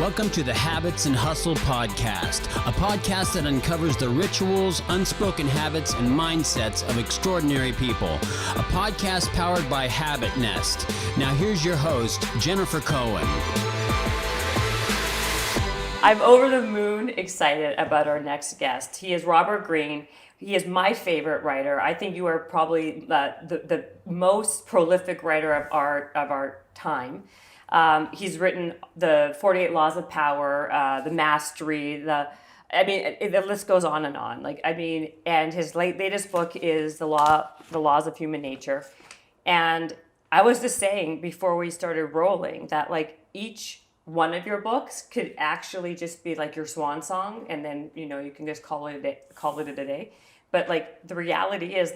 Welcome to the Habits and Hustle podcast, a podcast that uncovers the rituals, unspoken habits, and mindsets of extraordinary people. A podcast powered by Habit Nest. Now here's your host, Jennifer Cohen. I'm over the moon excited about our next guest. He is Robert Greene. He is my favorite writer. I think you are probably the most prolific writer of our time. He's written the 48 Laws of Power, the Mastery, the list goes on and on. And his latest book is the Laws of Human Nature. And I was just saying before we started rolling that each one of your books could actually just be like your swan song, and then you can just call it a day. But the reality is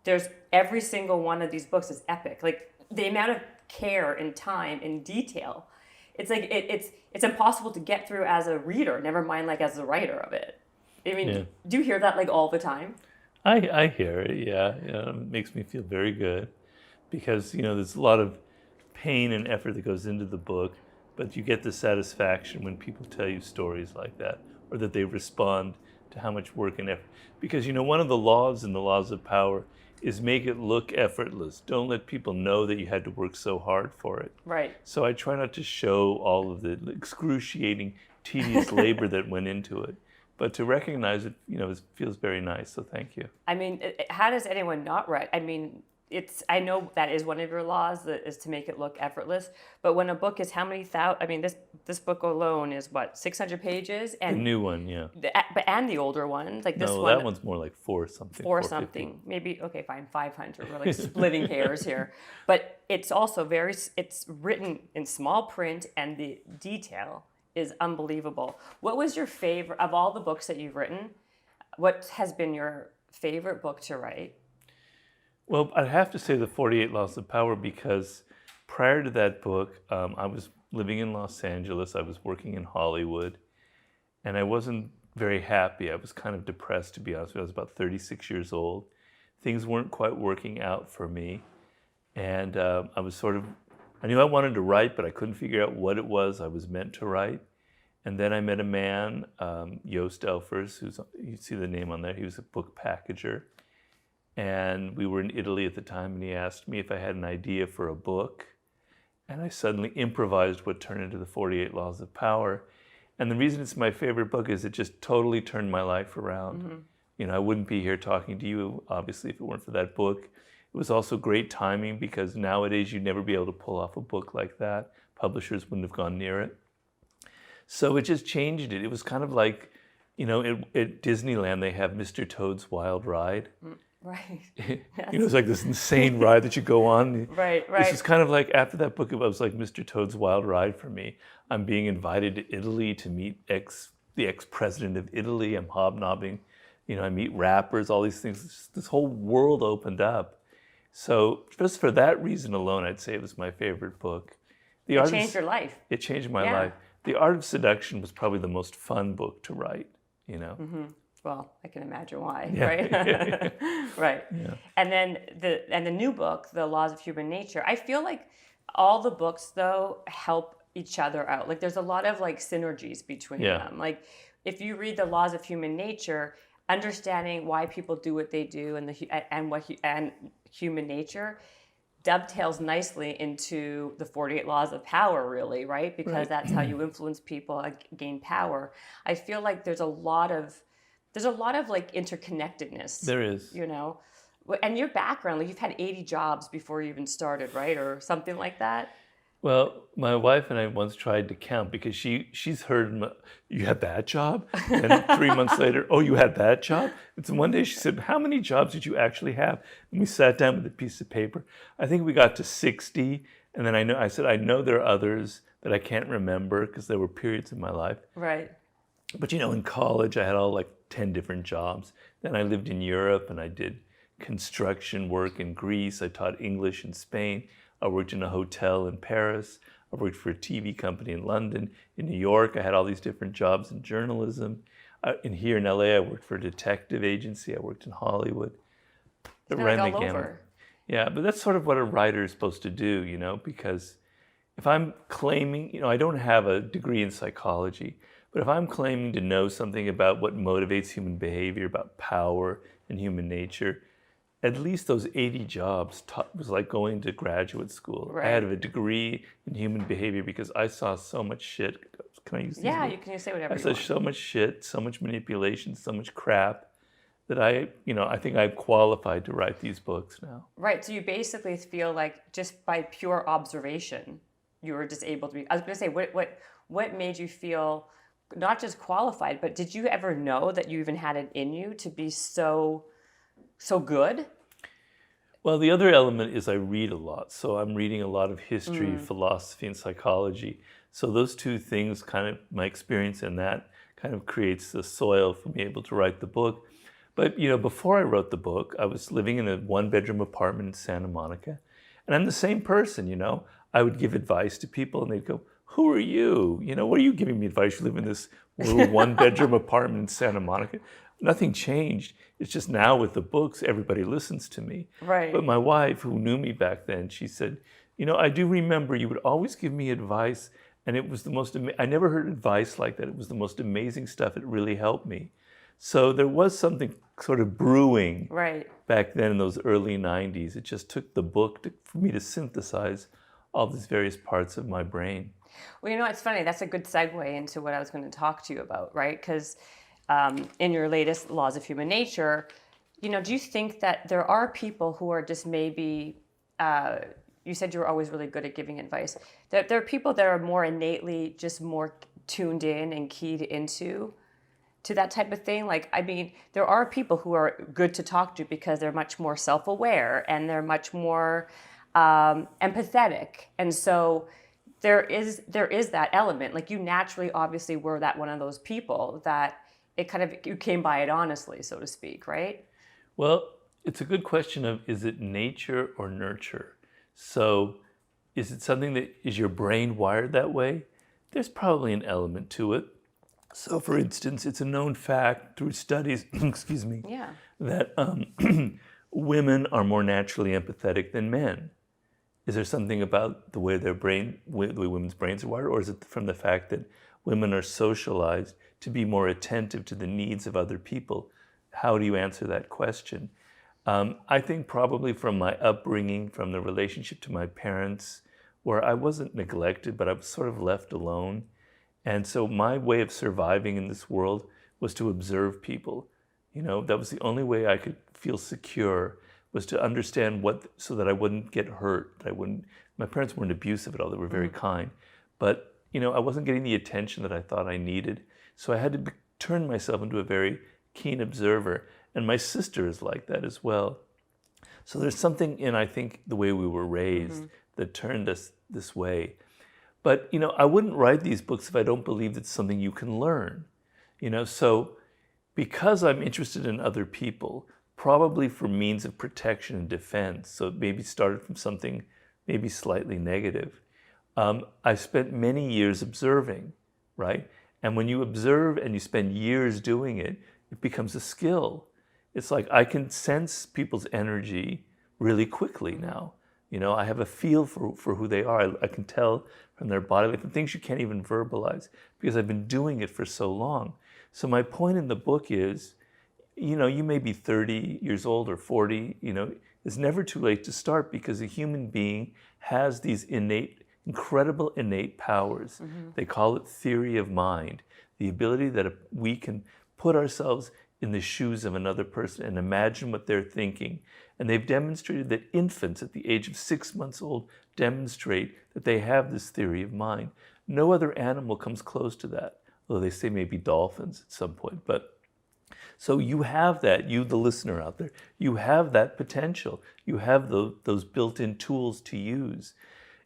there's every single one of these books is epic. The amount of care and time and detail, it's it's impossible to get through as a reader, never mind as a writer of it. Do you hear that all the time? I hear it. Yeah, it makes me feel very good because there's a lot of pain and effort that goes into the book, but you get the satisfaction when people tell you stories like that, or that they respond to how much work and effort. Because one of the laws in the Laws of Power is make it look effortless. Don't let people know that you had to work so hard for it. Right. So I try not to show all of the excruciating, tedious labor that went into it, but to recognize it, it feels very nice. So thank you. How does anyone not write? I know that is one of your laws, that is to make it look effortless. But when a book is how many thousand? This book alone is what, 600 pages? And the new one, yeah. And the older one, this no, one. That one's more like 4-something. 4-something, maybe. Okay, fine, 500. We're splitting hairs here, but it's also it's written in small print, and the detail is unbelievable. What was your favorite of all the books that you've written? What has been your favorite book to write? Well, I'd have to say the 48 Laws of Power, because prior to that book, I was living in Los Angeles. I was working in Hollywood, and I wasn't very happy. I was kind of depressed, to be honest with you. I was about 36 years old. Things weren't quite working out for me, and I knew I wanted to write, but I couldn't figure out what it was I was meant to write. And then I met a man, Joost Elfers, you see the name on there. He was a book packager. And we were in Italy at the time, and he asked me if I had an idea for a book. And I suddenly improvised what turned into the 48 Laws of Power. And the reason it's my favorite book is it just totally turned my life around. Mm-hmm. I wouldn't be here talking to you, obviously, if it weren't for that book. It was also great timing, because nowadays you'd never be able to pull off a book like that. Publishers wouldn't have gone near it. So it just changed it. It was kind of like, at Disneyland, they have Mr. Toad's Wild Ride. Right. It's like this insane ride that you go on. Right. This is kind of like, after that book, it was like Mr. Toad's Wild Ride for me. I'm being invited to Italy to meet the ex-president of Italy. I'm hobnobbing. I meet rappers, all these things. This whole world opened up. So just for that reason alone, I'd say it was my favorite book. It changed your life. It changed my life. The Art of Seduction was probably the most fun book to write, Mm-hmm. Well, I can imagine why, yeah. right? Right. Yeah. And then the new book, The Laws of Human Nature, I feel like all the books, though, help each other out. There's a lot of synergies between them. If you read The Laws of Human Nature, understanding why people do what they do and human nature dovetails nicely into the 48 Laws of Power, really, right? Because that's how you influence people and gain power. I feel like there's a lot of interconnectedness. There is. And your background, you've had 80 jobs before you even started, right? Or something like that? Well, my wife and I once tried to count, because she's heard, you had that job? And 3 months later, oh, you had that job? And so one day she said, how many jobs did you actually have? And we sat down with a piece of paper. I think we got to 60. And then I said, I know there are others that I can't remember, because there were periods in my life. Right. But in college, I had all 10 different jobs. Then I lived in Europe, and I did construction work in Greece. I taught English in Spain. I worked in a hotel in Paris. I worked for a TV company in London. In New York, I had all these different jobs in journalism. Here in LA, I worked for a detective agency. I worked in Hollywood. All over. Yeah, but that's sort of what a writer is supposed to do, because if I'm claiming, I don't have a degree in psychology, but if I'm claiming to know something about what motivates human behavior, about power and human nature, at least those 80 jobs was like going to graduate school. Right. I had a degree in human behavior because I saw so much shit. Can I use these Yeah, words? you can say whatever I you saw want. so much shit, so much manipulation, so much crap that I think I'm qualified to write these books now. Right. So you basically feel like just by pure observation, you were just able to be. I was going to say, what made you feel not just qualified, but did you ever know that you even had it in you to be so good? Well, the other element is I read a lot. So I'm reading a lot of history, philosophy, and psychology. So those two things my experience in that kind of creates the soil for me able to write the book. But, before I wrote the book, I was living in a one-bedroom apartment in Santa Monica. And I'm the same person, I would give advice to people and they'd go, who are you? What are you giving me advice? You live in this little one-bedroom apartment in Santa Monica. Nothing changed. It's just now with the books, everybody listens to me. Right. But my wife, who knew me back then, she said, I do remember you would always give me advice. And it was the most, I never heard advice like that. It was the most amazing stuff. It really helped me. So there was something sort of brewing back then in those early 90s. It just took the book for me to synthesize all these various parts of my brain. Well, it's funny. That's a good segue into what I was going to talk to you about, right? Because in your latest Laws of Human Nature, do you think that there are people who are just maybe, you said you were always really good at giving advice, that there are people that are more innately just more tuned in and keyed into that type of thing? Like, I mean, there are people who are good to talk to because they're much more self-aware and they're much more empathetic. And so there is that element. Like, you naturally, obviously, were that one of those people that you came by it honestly, so to speak, right? Well, it's a good question of, is it nature or nurture? So is it something that, is your brain wired that way? There's probably an element to it. So, for instance, it's a known fact through studies, excuse me, that women are more naturally empathetic than men. Is there something about the way the way women's brains are wired, or is it from the fact that women are socialized to be more attentive to the needs of other people? How do you answer that question? I think probably from my upbringing, from the relationship to my parents, where I wasn't neglected, but I was sort of left alone. And so my way of surviving in this world was to observe people. That was the only way I could feel secure, was to understand so that I wouldn't get hurt. My parents weren't abusive at all. They were very kind. But, I wasn't getting the attention that I thought I needed. So I had to turn myself into a very keen observer. And my sister is like that as well. So there's something in, I think, the way we were raised that turned us this way. But, I wouldn't write these books if I don't believe it's something you can learn. So because I'm interested in other people, probably for means of protection and defense, so it maybe started from something maybe slightly negative, I spent many years observing, right? And when you observe and you spend years doing it, it becomes a skill. It's like I can sense people's energy really quickly now. I have a feel for who they are. I can tell from their body, like the things you can't even verbalize, because I've been doing it for so long. So my point in the book is, you may be 30 years old or 40, it's never too late to start, because a human being has these incredible innate powers. They call it theory of mind, the ability that we can put ourselves in the shoes of another person and imagine what they're thinking. And they've demonstrated that infants at the age of 6 months old demonstrate that they have this theory of mind. No other animal comes close to that, although they say maybe dolphins at some point. But so you have that, you the listener out there, you have that potential. You have those built-in tools to use.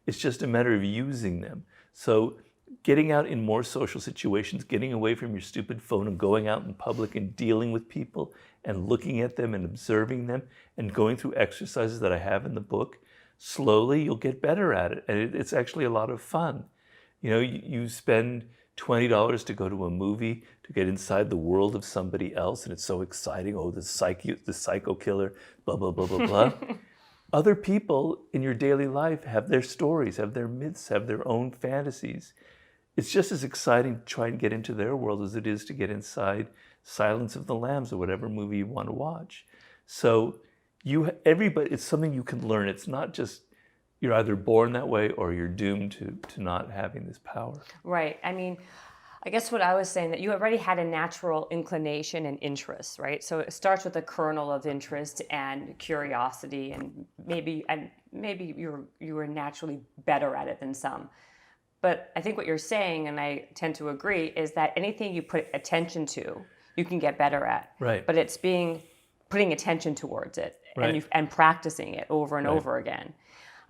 It's just a matter of using them. So getting out in more social situations, getting away from your stupid phone and going out in public and dealing with people and looking at them and observing them and going through exercises that I have in the book, slowly you'll get better at it. And it's actually a lot of fun. You spend $20 to go to a movie to get inside the world of somebody else, and it's so exciting. Oh, the psycho killer, blah, blah, blah, blah, blah. Other people in your daily life have their stories, have their myths, have their own fantasies. It's just as exciting to try and get into their world as it is to get inside Silence of the Lambs or whatever movie you want to watch. So everybody, it's something you can learn. It's not just you're either born that way or you're doomed to not having this power. Right. I mean, I guess what I was saying, that you already had a natural inclination and interest, right? So it starts with a kernel of interest and curiosity, and maybe you were naturally better at it than some. But I think what you're saying, and I tend to agree, is that anything you put attention to, you can get better at. Right. But it's putting attention towards it, Right. and practicing it over and Right. over again.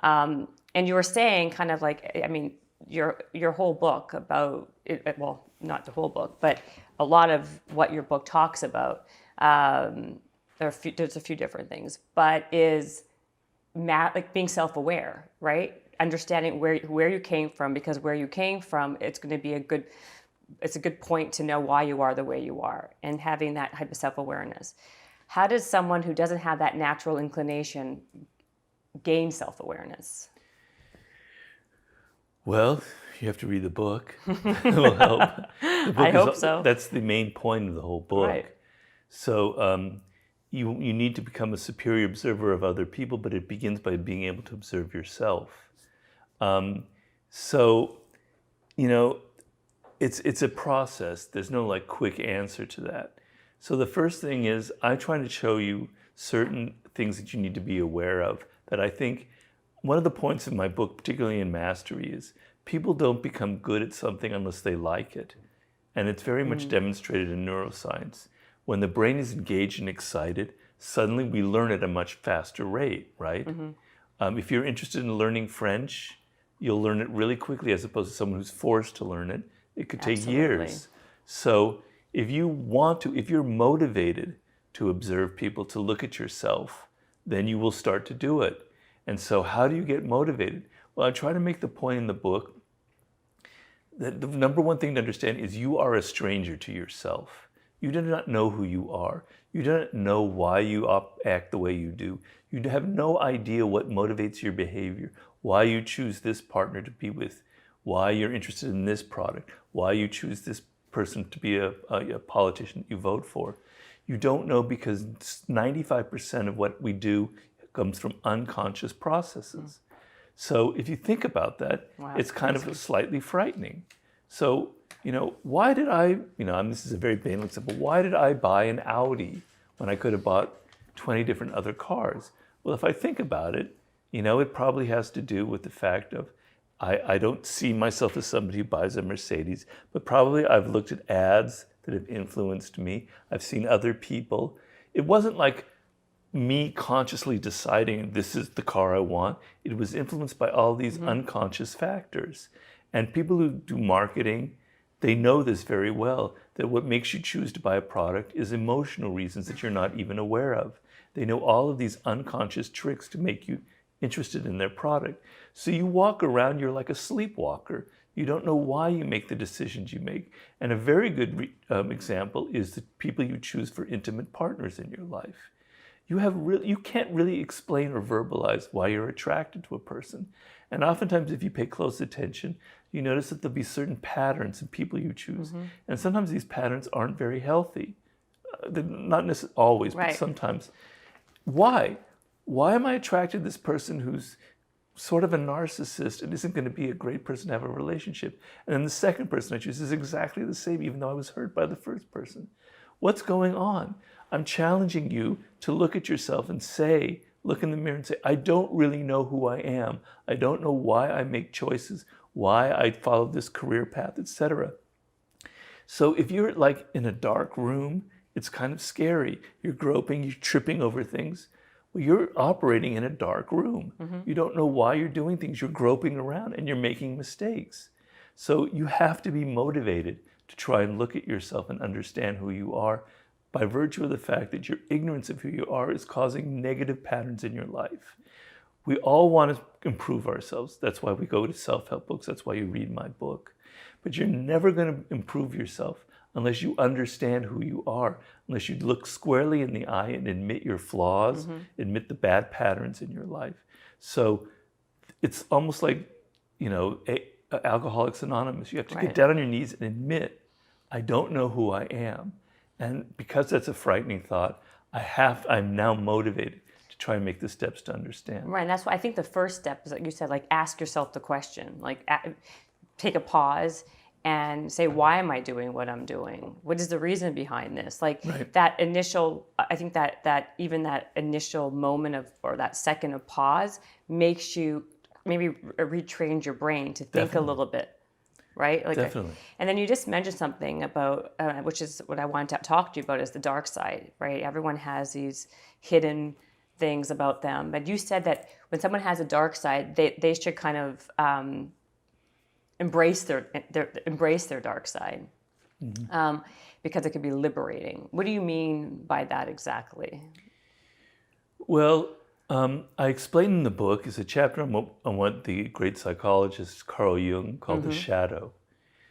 And you were saying, kind of like, I mean, your whole book about it, well, not the whole book, but a lot of what your book talks about, there's a few different things, but is like being self-aware, right? Understanding where you came from, because where you came from, it's going to be a good point to know why you are the way you are, and having that type of self-awareness. How does someone who doesn't have that natural inclination gain self-awareness? Well, you have to read the book. It will help. The book I hope so. That's the main point of the whole book. Right. So you need to become a superior observer of other people, but it begins by being able to observe yourself. So, it's a process. There's no like quick answer to that. So the first thing is I try to show you certain things that you need to be aware of, that I think one of the points of my book, particularly in Mastery, is people don't become good at something unless they like it. And it's very much demonstrated in neuroscience. When the brain is engaged and excited, suddenly we learn at a much faster rate, right? If you're interested in learning French, you'll learn it really quickly, as opposed to someone who's forced to learn it. It could take years. So if you're motivated to observe people, to look at yourself, then you will start to do it. And so how do you get motivated? Well, I try to make the point in the book that the number one thing to understand is you are a stranger to yourself. You do not know who you are. You do not know why you act the way you do. You have no idea what motivates your behavior, why you choose this partner to be with, why you're interested in this product, why you choose this person to be a politician you vote for. You don't know, because 95% of what we do comes from unconscious processes. So if you think about that, it's kind of slightly frightening. So, why did this is a very banal example, why did I buy an Audi when I could have bought 20 different other cars? Well, if I think about it, it probably has to do with the fact of I don't see myself as somebody who buys a Mercedes, but probably I've looked at ads that have influenced me. I've seen other people. It wasn't like me consciously deciding this is the car I want. It was influenced by all these unconscious factors. And people who do marketing, they know this very well, that what makes you choose to buy a product is emotional reasons that you're not even aware of. They know all of these unconscious tricks to make you interested in their product. So you walk around, you're like a sleepwalker. You don't know why you make the decisions you make. And a very good example is the people you choose for intimate partners in your life. You can't really explain or verbalize why you're attracted to a person. And oftentimes, if you pay close attention, you notice that there'll be certain patterns in people you choose. And sometimes these patterns aren't very healthy. They're not necessarily always, but sometimes. Why? Why am I attracted to this person who's sort of a narcissist and isn't going to be a great person to have a relationship? And then the second person I choose is exactly the same, even though I was hurt by the first person. What's going on? I'm challenging you to look at yourself and say, look in the mirror and say, I don't really know who I am. I don't know why I make choices, why I follow this career path, etc. So if you're like in a dark room, it's kind of scary. You're groping, you're tripping over things. Well, you're operating in a dark room. You don't know why you're doing things. You're groping around and you're making mistakes. So you have to be motivated to try and look at yourself and understand who you are, by virtue of the fact that your ignorance of who you are is causing negative patterns in your life. We all want to improve ourselves. That's why we go to self-help books. That's why you read my book. But you're never going to improve yourself unless you understand who you are, unless you look squarely in the eye and admit your flaws, admit the bad patterns in your life. So it's almost like, Alcoholics Anonymous. You have to get down on your knees and admit, I don't know who I am. And because that's a frightening thought, I'm now motivated to try and make the steps to understand. Right, and that's why I think the first step is, like you said, like ask yourself the question, like take a pause and say, why am I doing what I'm doing? What is the reason behind this? Like that initial, I think that even that initial moment or that second of pause makes you maybe retrain your brain to think a little bit. Right? Like Definitely. And then you just mentioned something about, which is what I wanted to talk to you about, is the dark side, right? Everyone has these hidden things about them. But you said that when someone has a dark side, they should kind of embrace their dark side, because it can be liberating. What do you mean by that exactly? Well, I explain in the book, is a chapter on what the great psychologist Carl Jung called the shadow.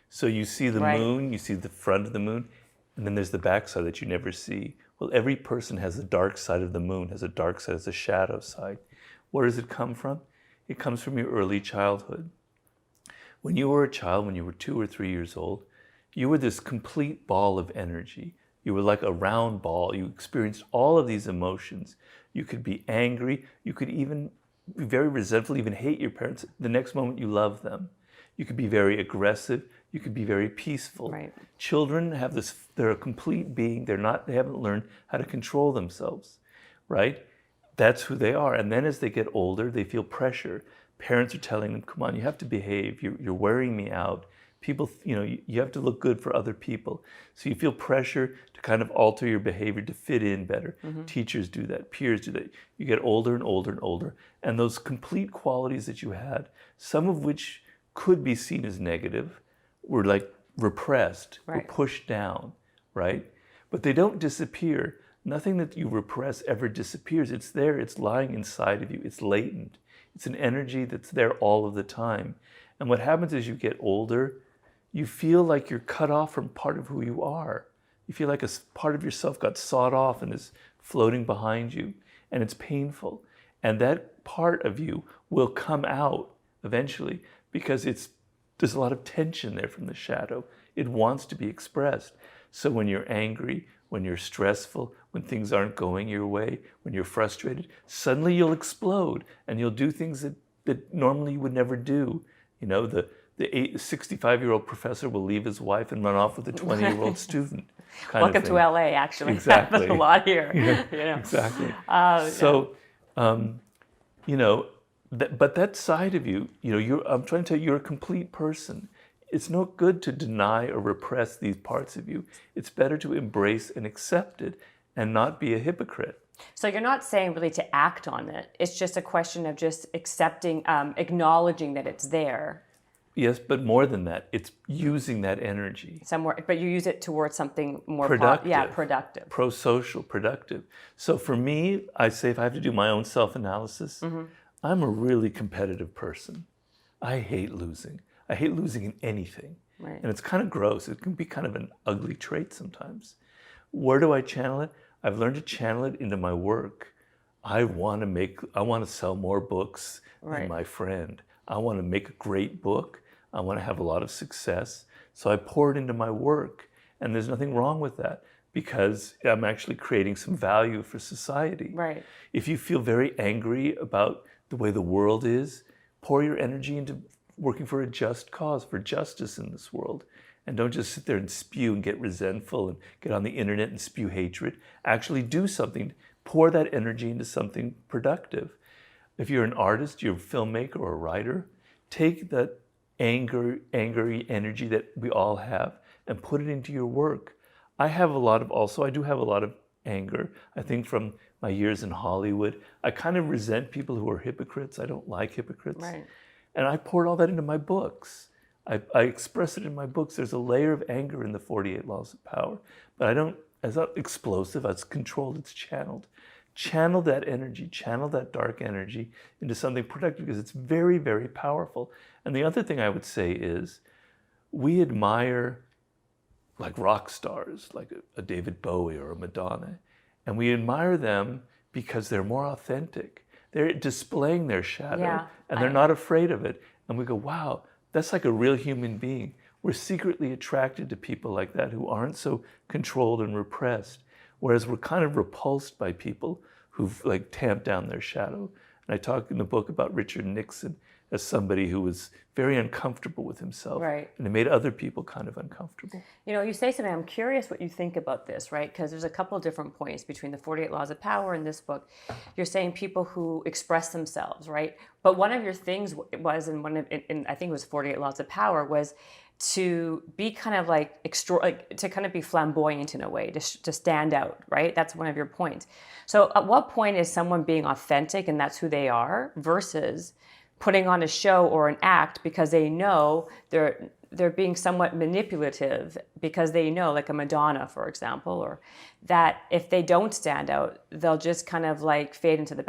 So you see the moon, you see the front of the moon, and then there's the backside that you never see. Well, every person has a dark side of the moon, has a dark side, has a shadow side. Where does it come from? It comes from your early childhood. When you were a child, when you were 2 or 3 years old, you were this complete ball of energy. You were like a round ball. You experienced all of these emotions. You could be angry. You could even be very resentful, even hate your parents. The next moment you love them. You could be very aggressive. You could be very peaceful. Right. Children have this, they're a complete being. They haven't learned how to control themselves, right? That's who they are. And then as they get older, they feel pressure. Parents are telling them, come on, you have to behave. You're wearing me out. People, you have to look good for other people. So you feel pressure to kind of alter your behavior to fit in better. Teachers do that, peers do that. You get older and older and older. And those complete qualities that you had, some of which could be seen as negative, were like repressed, were pushed down, right? But they don't disappear. Nothing that you repress ever disappears. It's there, it's lying inside of you, it's latent. It's an energy that's there all of the time. And what happens as you get older, you feel like you're cut off from part of who you are. You feel like a part of yourself got sawed off and is floating behind you, and it's painful. And that part of you will come out eventually because there's a lot of tension there from the shadow. It wants to be expressed. So when you're angry, when you're stressful, when things aren't going your way, when you're frustrated, suddenly you'll explode and you'll do things that normally you would never do. The 65-year-old professor will leave his wife and run off with a 20-year-old student. Welcome to LA, actually. Exactly. Happens a lot here. Exactly. But that side of you, I'm trying to tell you, you're a complete person. It's no good to deny or repress these parts of you. It's better to embrace and accept it and not be a hypocrite. So you're not saying really to act on it. It's just a question of just accepting, acknowledging that it's there. Yes, but more than that, it's using that energy. Somewhere, but you use it towards something more productive. Productive. Pro-social, productive. So for me, I say if I have to do my own self-analysis, I'm a really competitive person. I hate losing. I hate losing in anything. Right. And it's kind of gross. It can be kind of an ugly trait sometimes. Where do I channel it? I've learned to channel it into my work. I want to sell more books than my friend. I want to make a great book. I want to have a lot of success. So I pour it into my work. And there's nothing wrong with that because I'm actually creating some value for society. Right. If you feel very angry about the way the world is, pour your energy into working for a just cause, for justice in this world. And don't just sit there and spew and get resentful and get on the internet and spew hatred. Actually do something. Pour that energy into something productive. If you're an artist, you're a filmmaker or a writer, take that angry energy that we all have and put it into your work. I do have a lot of anger. I think from my years in Hollywood, I kind of resent people who are hypocrites. I don't like hypocrites. Right. And I poured all that into my books. I express it in my books. There's a layer of anger in the 48 Laws of Power. But it's not explosive, it's controlled, it's channeled. Channel that energy, channel that dark energy into something productive because it's very, very powerful. And the other thing I would say is we admire like rock stars, like a David Bowie or a Madonna. And we admire them because they're more authentic. They're displaying their shadow, and they're not afraid of it. And we go, wow, that's like a real human being. We're secretly attracted to people like that who aren't so controlled and repressed, whereas we're kind of repulsed by people who've like tamped down their shadow. And I talk in the book about Richard Nixon as somebody who was very uncomfortable with himself, right, and it made other people kind of uncomfortable. You know, you say something, I'm curious what you think about this, right? Because there's a couple of different points between the 48 Laws of Power and this book. You're saying people who express themselves, right? But one of your things was, in I think it was 48 Laws of Power, was to be kind of like to kind of be flamboyant in a way, to stand out, right? That's one of your points. So at what point is someone being authentic and that's who they are versus putting on a show or an act because they know they're being somewhat manipulative because they know, like a Madonna, for example, or that if they don't stand out, they'll just kind of like fade into the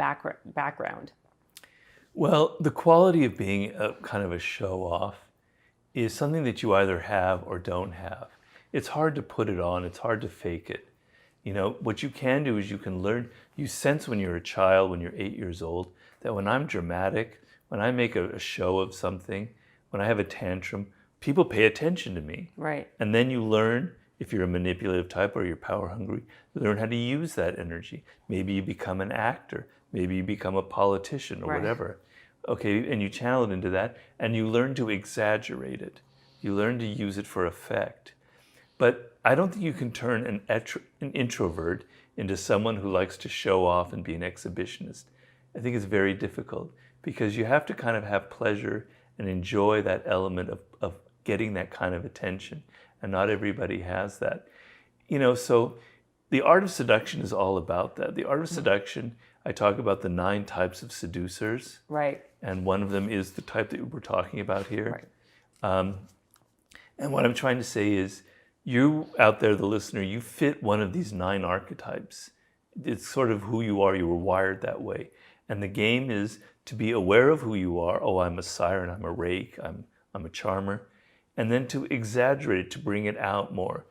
background? Well, the quality of being a kind of a show off is something that you either have or don't have. It's hard to put it on. It's hard to fake it. You know, what you can do is you can learn, you sense when you're a child, when you're 8 years old, that when I'm dramatic, when I make a show of something, when I have a tantrum, people pay attention to me. Right. And then you learn, if you're a manipulative type or you're power hungry, you learn how to use that energy. Maybe you become an actor. Maybe you become a politician or whatever. Okay, and you channel it into that, and you learn to exaggerate it. You learn to use it for effect. But I don't think you can turn an introvert into someone who likes to show off and be an exhibitionist. I think it's very difficult, because you have to kind of have pleasure and enjoy that element of getting that kind of attention. And not everybody has that. You know, so the art of seduction is all about that. The art of seduction, I talk about the 9 types of seducers. Right. And one of them is the type that we're talking about here. Right. And what I'm trying to say is, you out there, the listener, you fit one of these 9 archetypes. It's sort of who you are. You were wired that way. And the game is to be aware of who you are. Oh, I'm a siren, I'm a rake, I'm a charmer. And then to exaggerate it, to bring it out more.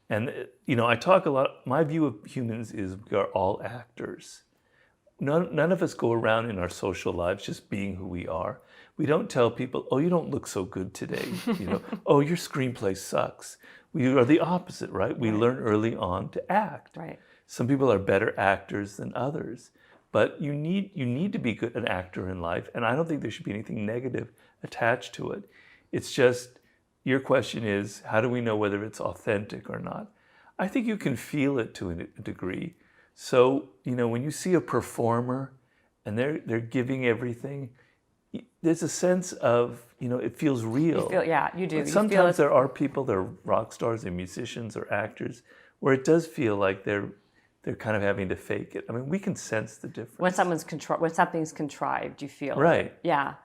And, you know, I talk a lot, my view of humans is we are all actors. None of us go around in our social lives just being who we are. We don't tell people, oh, you don't look so good today. You know, oh, your screenplay sucks. We are the opposite, right? We learn early on to act. Right. Some people are better actors than others. But you need to be an actor in life, and I don't think there should be anything negative attached to it. It's just, your question is, how do we know whether it's authentic or not? I think you can feel it to a degree. So, you know, when you see a performer and they're giving everything, there's a sense of, you know, it feels real. You do. But sometimes there are people, they're rock stars, they're musicians or actors, where it does feel like they're kind of having to fake it. I mean, we can sense the difference. When something's contrived, you feel right. Yeah.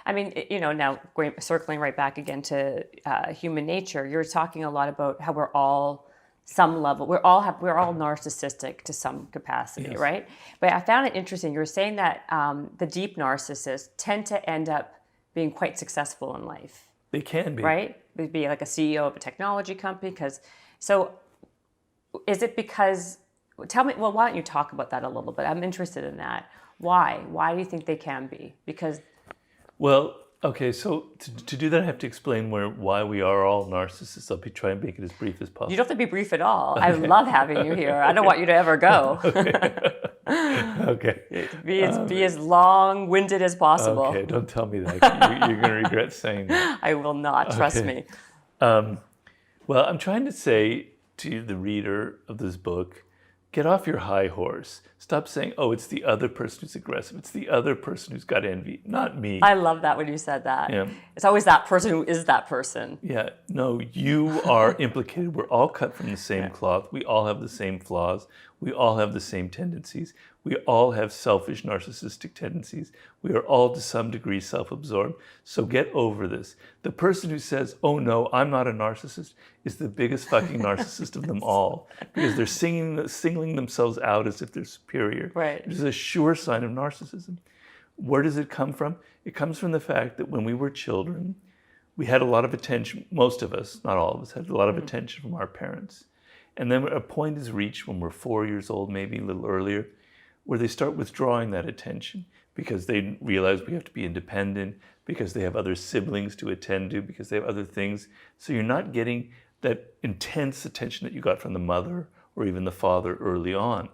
I mean, you know, now circling right back again to human nature, you're talking a lot about how we're all some level, we're all narcissistic to some capacity, yes. Right? But I found it interesting. You were saying that the deep narcissists tend to end up being quite successful in life. They can be. Right? They'd be like a CEO of a technology company. So is it because... Tell me, well, why don't you talk about that a little bit? I'm interested in that. Why? Why do you think they can be? Because... Well, okay, so to do that, I have to explain why we are all narcissists. I'll try and make it as brief as possible. You don't have to be brief at all. Okay. I love having you here. I don't want you to ever go. Okay. Be as long-winded as possible. Okay, don't tell me that. You're going to regret saying that. I will not, trust me. Well, I'm trying to say to the reader of this book, get off your high horse. Stop saying, oh, it's the other person who's aggressive. It's the other person who's got envy, not me. I love that when you said that. Yeah. It's always that person who is that person. Yeah. No, you are implicated. We're all cut from the same cloth. We all have the same flaws. We all have the same tendencies. We all have selfish, narcissistic tendencies. We are all to some degree self-absorbed. So get over this. The person who says, oh no, I'm not a narcissist, is the biggest fucking narcissist of them all. Because they're singling themselves out as if they're superior. Right. It is a sure sign of narcissism. Where does it come from? It comes from the fact that when we were children, we had a lot of attention, most of us, not all of us, had a lot of attention from our parents. And then a point is reached when we're 4 years old, maybe a little earlier, where they start withdrawing that attention because they realize we have to be independent, because they have other siblings to attend to, because they have other things. So you're not getting that intense attention that you got from the mother or even the father early on.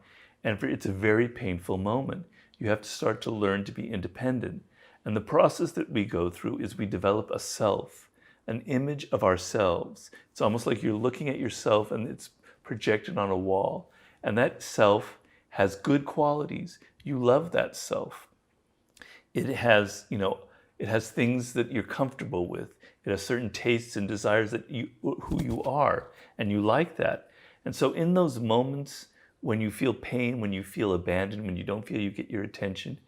And it's a very painful moment. You have to start to learn to be independent. And the process that we go through is we develop a self, an image of ourselves. It's almost like you're looking at yourself and it's projected on a wall. And that self has good qualities. You love that self. It has, it has things that you're comfortable with. It has certain tastes and desires that who you are, and you like that. And so in those moments when you feel pain, when you feel abandoned, when you don't feel you get your attention,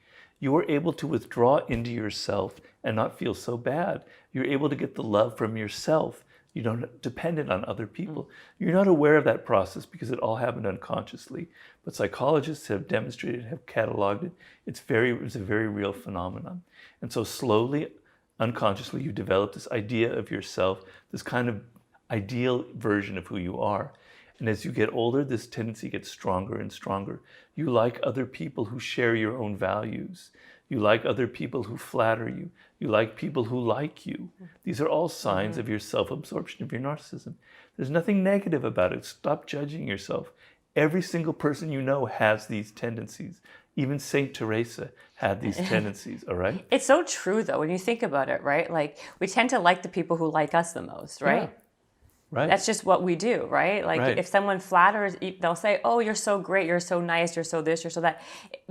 you are able to withdraw into yourself and not feel so bad. You're able to get the love from yourself. You don't depend it on other people. You're not aware of that process because it all happened unconsciously. But psychologists have demonstrated, have cataloged it. It's a very real phenomenon. And so slowly, unconsciously, you develop this idea of yourself, this kind of ideal version of who you are. And as you get older, this tendency gets stronger and stronger. You like other people who share your own values. You like other people who flatter you. You like people who like you. These are all signs of your self-absorption, of your narcissism. There's nothing negative about it. Stop judging yourself. Every single person you know has these tendencies. Even Saint Teresa had these tendencies, all right? It's so true, though, when you think about it, right? Like, we tend to like the people who like us the most, right? Yeah. Right. That's just what we do, right? Like, Right. if someone flatters, they'll say, oh, you're so great, you're so nice, you're so this, you're so that.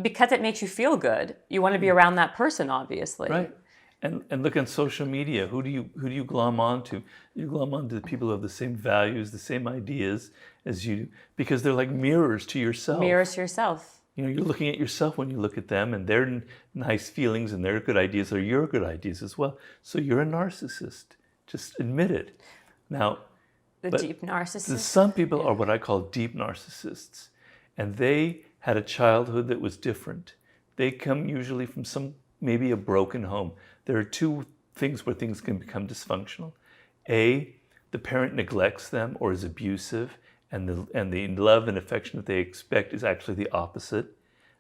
Because it makes you feel good, you want to be around that person, obviously. Right. And look on social media. Who do you glom onto? You glom onto the people who have the same values, the same ideas as you do, because they're like mirrors to yourself. Mirrors to yourself. You're looking at yourself when you look at them, and their nice feelings and their good ideas are your good ideas as well. So you're a narcissist. Just admit it. Now, The deep narcissist. some people are what I call deep narcissists, and they had a childhood that was different. They come usually from maybe a broken home. There are two things where things can become dysfunctional. A, the parent neglects them or is abusive, and the love and affection that they expect is actually the opposite.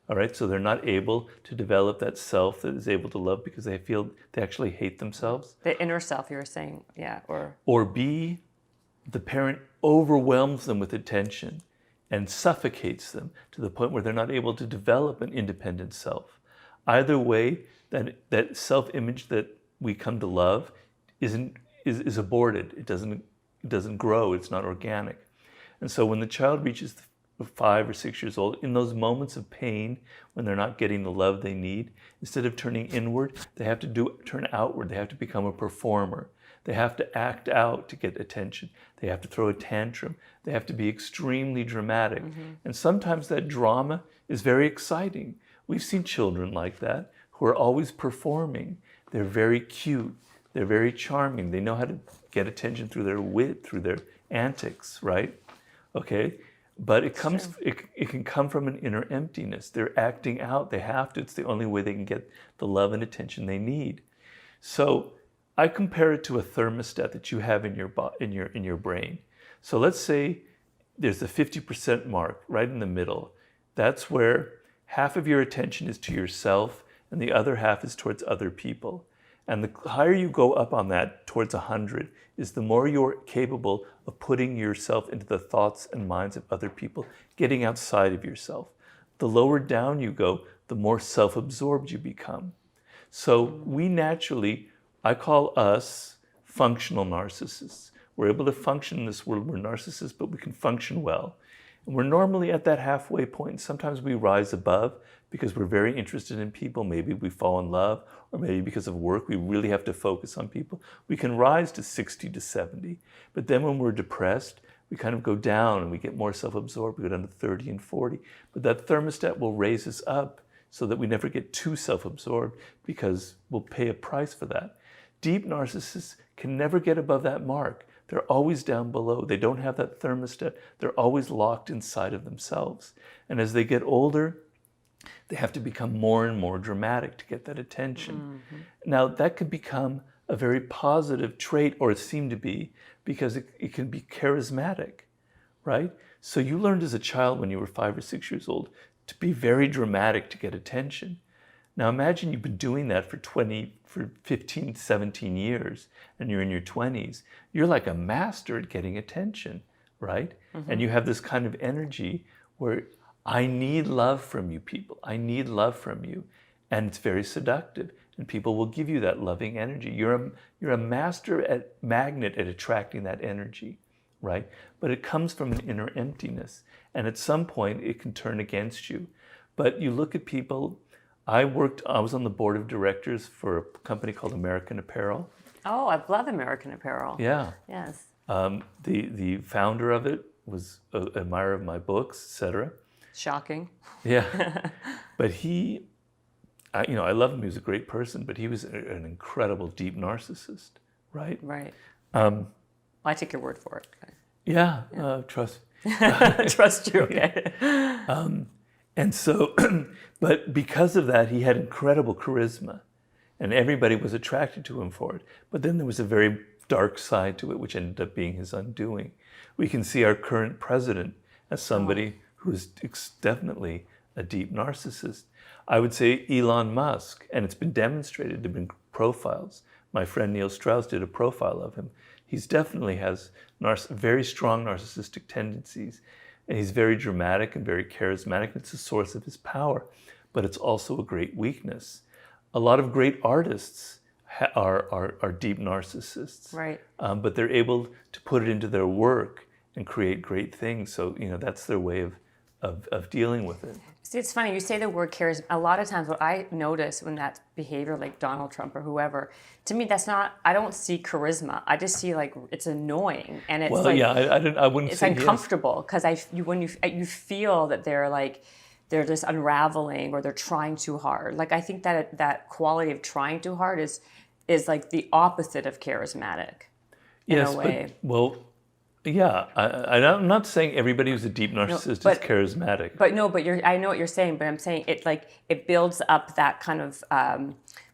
All right, so they're not able to develop that self that is able to love because they feel they actually hate themselves. The inner self, you were saying, yeah. Or B, the parent overwhelms them with attention and suffocates them to the point where they're not able to develop an independent self. Either way, that self-image that we come to love is aborted. It doesn't grow. It's not organic. And so when the child reaches 5 or 6 years old, in those moments of pain, when they're not getting the love they need, instead of turning inward, they have to turn outward. They have to become a performer. They have to act out to get attention. They have to throw a tantrum. They have to be extremely dramatic. And sometimes that drama is very exciting. We've seen children like that who are always performing. They're very cute. They're very charming. They know how to get attention through their wit, through their antics, right? Okay? But it can come from an inner emptiness. They're acting out. They have to. It's the only way they can get the love and attention they need. So I compare it to a thermostat that you have in your brain. So let's say there's a 50% mark right in the middle. That's where half of your attention is to yourself and the other half is towards other people. And the higher you go up on that towards 100 is the more you're capable of putting yourself into the thoughts and minds of other people, getting outside of yourself. The lower down you go, the more self-absorbed you become. So we naturally, I call us functional narcissists. We're able to function in this world. We're narcissists, but we can function well. And we're normally at that halfway point. Sometimes we rise above because we're very interested in people. Maybe we fall in love, or maybe because of work, we really have to focus on people. We can rise to 60 to 70. But then when we're depressed, we kind of go down and we get more self-absorbed. We go down to 30 and 40. But that thermostat will raise us up so that we never get too self-absorbed because we'll pay a price for that. Deep narcissists can never get above that mark. They're always down below. They don't have that thermostat. They're always locked inside of themselves. And as they get older, they have to become more and more dramatic to get that attention. Now, that could become a very positive trait, or it seemed to be, because it can be charismatic, right? So you learned as a child when you were 5 or 6 years old to be very dramatic to get attention. Now imagine you've been doing that for 15, 17 years, and you're in your 20s. You're like a master at getting attention, right? And you have this kind of energy where I need love from you people. I need love from you. And it's very seductive. And people will give you that loving energy. You're a master magnet at attracting that energy, right? But it comes from an inner emptiness. And at some point, it can turn against you. But you look at people. I was on the board of directors for a company called American Apparel. Oh, I love American Apparel. Yeah. Yes. The founder of it was an admirer of my books, etc. Shocking. Yeah. But I love him. He was a great person, but he was an incredible, deep narcissist, right? Right. Um, I take your word for it. yeah. Trust. Trust you. Okay. And so, but because of that, he had incredible charisma, and everybody was attracted to him for it. But then there was a very dark side to it, which ended up being his undoing. We can see our current president as somebody who is definitely a deep narcissist. I would say Elon Musk, and it's been demonstrated, there have been profiles. My friend Neil Strauss did a profile of him. He definitely has very strong narcissistic tendencies. And he's very dramatic and very charismatic. It's a source of his power, but it's also a great weakness. A lot of great artists are deep narcissists, Right. But they're able to put it into their work and create great things. So that's their way of dealing with it. See, it's funny, you say the word charisma. A lot of times what I notice when that behavior, like Donald Trump or whoever, to me I don't see charisma. I just see like it's annoying, and it's I wouldn't it's say uncomfortable because when you feel that they're just unraveling or they're trying too hard. Like I think that quality of trying too hard is like the opposite of charismatic in a way. Yeah, I'm not saying everybody who's a deep narcissist is charismatic. I know what you're saying, but I'm saying it builds up that kind of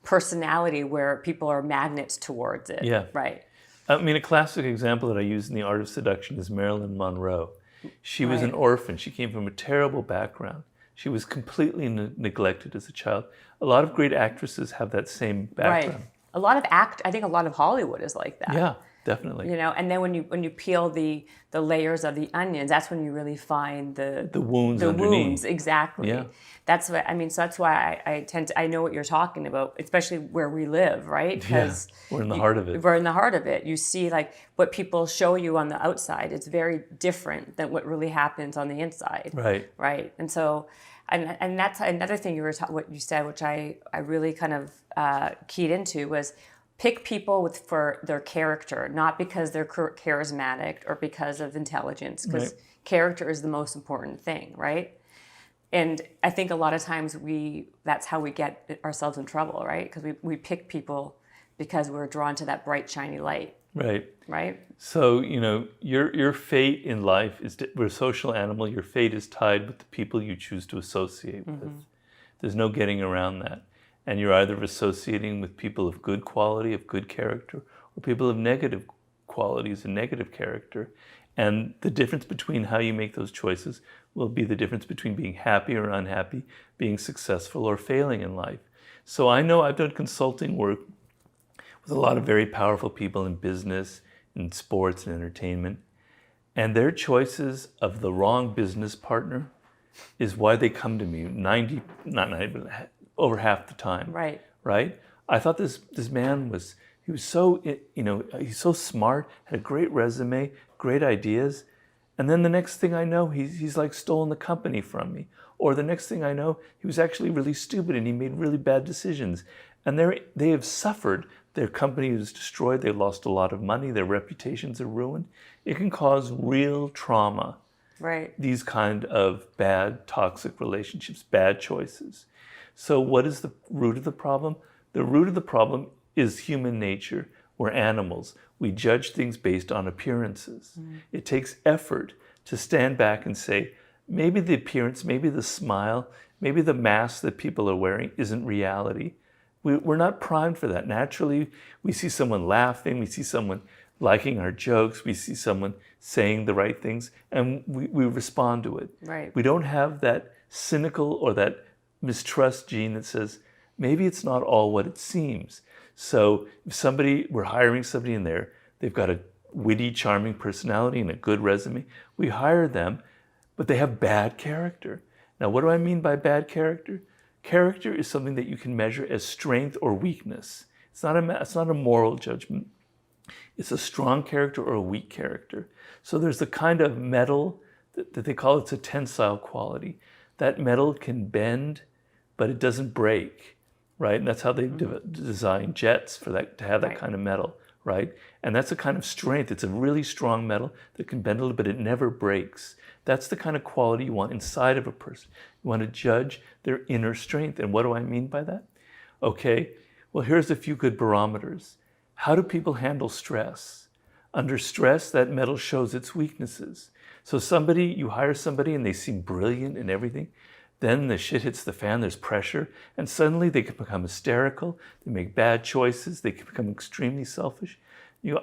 personality where people are magnets towards it. Yeah. Right. I mean, a classic example that I use in The Art of Seduction is Marilyn Monroe. She was an orphan. She came from a terrible background. She was completely neglected as a child. A lot of great actresses have that same background. Right. I think a lot of Hollywood is like that. Yeah. Definitely. And then when you peel the layers of the onions, that's when you really find the wounds the underneath. Wounds, exactly. Yeah. That's what I mean. So that's why I know what you're talking about, especially where we live, right? Because we're in the heart of it. We're in the heart of it. You see, like what people show you on the outside, it's very different than what really happens on the inside. Right. Right. And so, and that's another thing what you said, which I really kind of keyed into was. Pick people for their character, not because they're charismatic or because of intelligence, because character is the most important thing, right? And I think a lot of times that's how we get ourselves in trouble, right? Because we pick people because we're drawn to that bright, shiny light. Right. Right? So, your fate in life we're a social animal. Your fate is tied with the people you choose to associate with. There's no getting around that. And you're either associating with people of good quality, of good character, or people of negative qualities and negative character. And the difference between how you make those choices will be the difference between being happy or unhappy, being successful or failing in life. So I know I've done consulting work with a lot of very powerful people in business, in sports and entertainment. And their choices of the wrong business partner is why they come to me over half the time. Right. Right? I thought this man he was so, he's so smart, had a great resume, great ideas. And then the next thing I know, he's like stolen the company from me. Or the next thing I know, he was actually really stupid and he made really bad decisions. And they have suffered. Their company is destroyed. They lost a lot of money. Their reputations are ruined. It can cause real trauma. Right. These kind of bad, toxic relationships, bad choices. So what is the root of the problem? The root of the problem is human nature. We're animals. We judge things based on appearances. It takes effort to stand back and say, maybe the appearance, maybe the smile, maybe the mask that people are wearing isn't reality. We're not primed for that. Naturally, we see someone laughing, we see someone liking our jokes, we see someone saying the right things, and we respond to it. Right. We don't have that cynical or that mistrust gene that says, maybe it's not all what it seems. So if we're hiring somebody in there, they've got a witty, charming personality and a good resume, we hire them, but they have bad character. Now, what do I mean by bad character? Character is something that you can measure as strength or weakness. It's not a moral judgment. It's a strong character or a weak character. So there's the kind of metal that they call it's a tensile quality. That metal can bend, but it doesn't break, right? And that's how they design jets to have that kind of metal, right? And that's a kind of strength. It's a really strong metal that can bend a little, but it never breaks. That's the kind of quality you want inside of a person. You want to judge their inner strength. And what do I mean by that? Okay, well, here's a few good barometers. How do people handle stress? Under stress, that metal shows its weaknesses. So you hire somebody and they seem brilliant and everything. Then the shit hits the fan, there's pressure, and suddenly they can become hysterical, they make bad choices, they can become extremely selfish.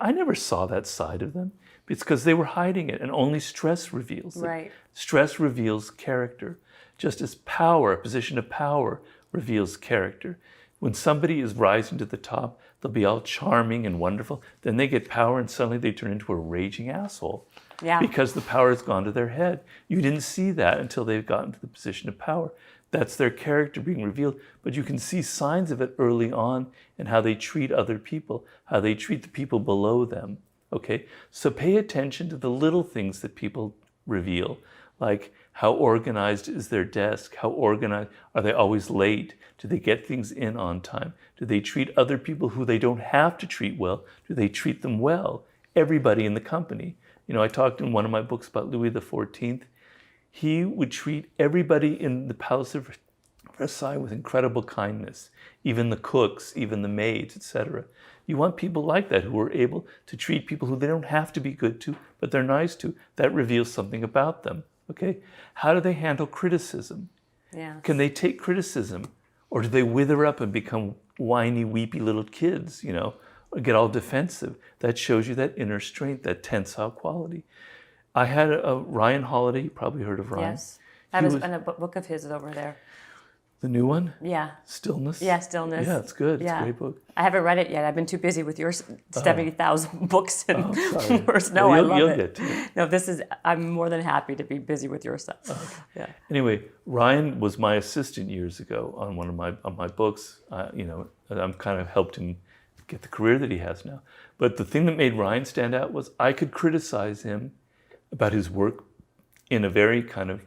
I never saw that side of them. It's because they were hiding it, and only stress reveals it. Right. Stress reveals character. Just as power, a position of power, reveals character. When somebody is rising to the top, they'll be all charming and wonderful. Then they get power and suddenly they turn into a raging asshole. Yeah. Because the power has gone to their head. You didn't see that until they've gotten to the position of power. That's their character being revealed. But you can see signs of it early on in how they treat other people, how they treat the people below them. Okay? So pay attention to the little things that people reveal, like how organized is their desk? How organized? Are they always late? Do they get things in on time? Do they treat other people who they don't have to treat well? Do they treat them well? Everybody in the company. I talked in one of my books about Louis XIV. He would treat everybody in the Palace of Versailles with incredible kindness, even the cooks, even the maids, etc. You want people like that who are able to treat people who they don't have to be good to, but they're nice to. That reveals something about them. Okay? How do they handle criticism? Yeah. Can they take criticism? Or do they wither up and become whiny, weepy little kids, or get all defensive? That shows you that inner strength, that tensile quality. I had a Ryan Holiday, you probably heard of Ryan. Yes. And a book of his is over there. The new one? Yeah. Stillness? Yeah, Stillness. Yeah, it's good. Yeah. It's a great book. I haven't read it yet. I've been too busy with your 70,000 books and sorry. yours. No, I love you'll it. Get to it. No, I'm more than happy to be busy with your stuff. Okay. Yeah. Anyway, Ryan was my assistant years ago on one of my books. I'm kind of helped him get the career that he has now. But the thing that made Ryan stand out was I could criticize him about his work in a very kind of,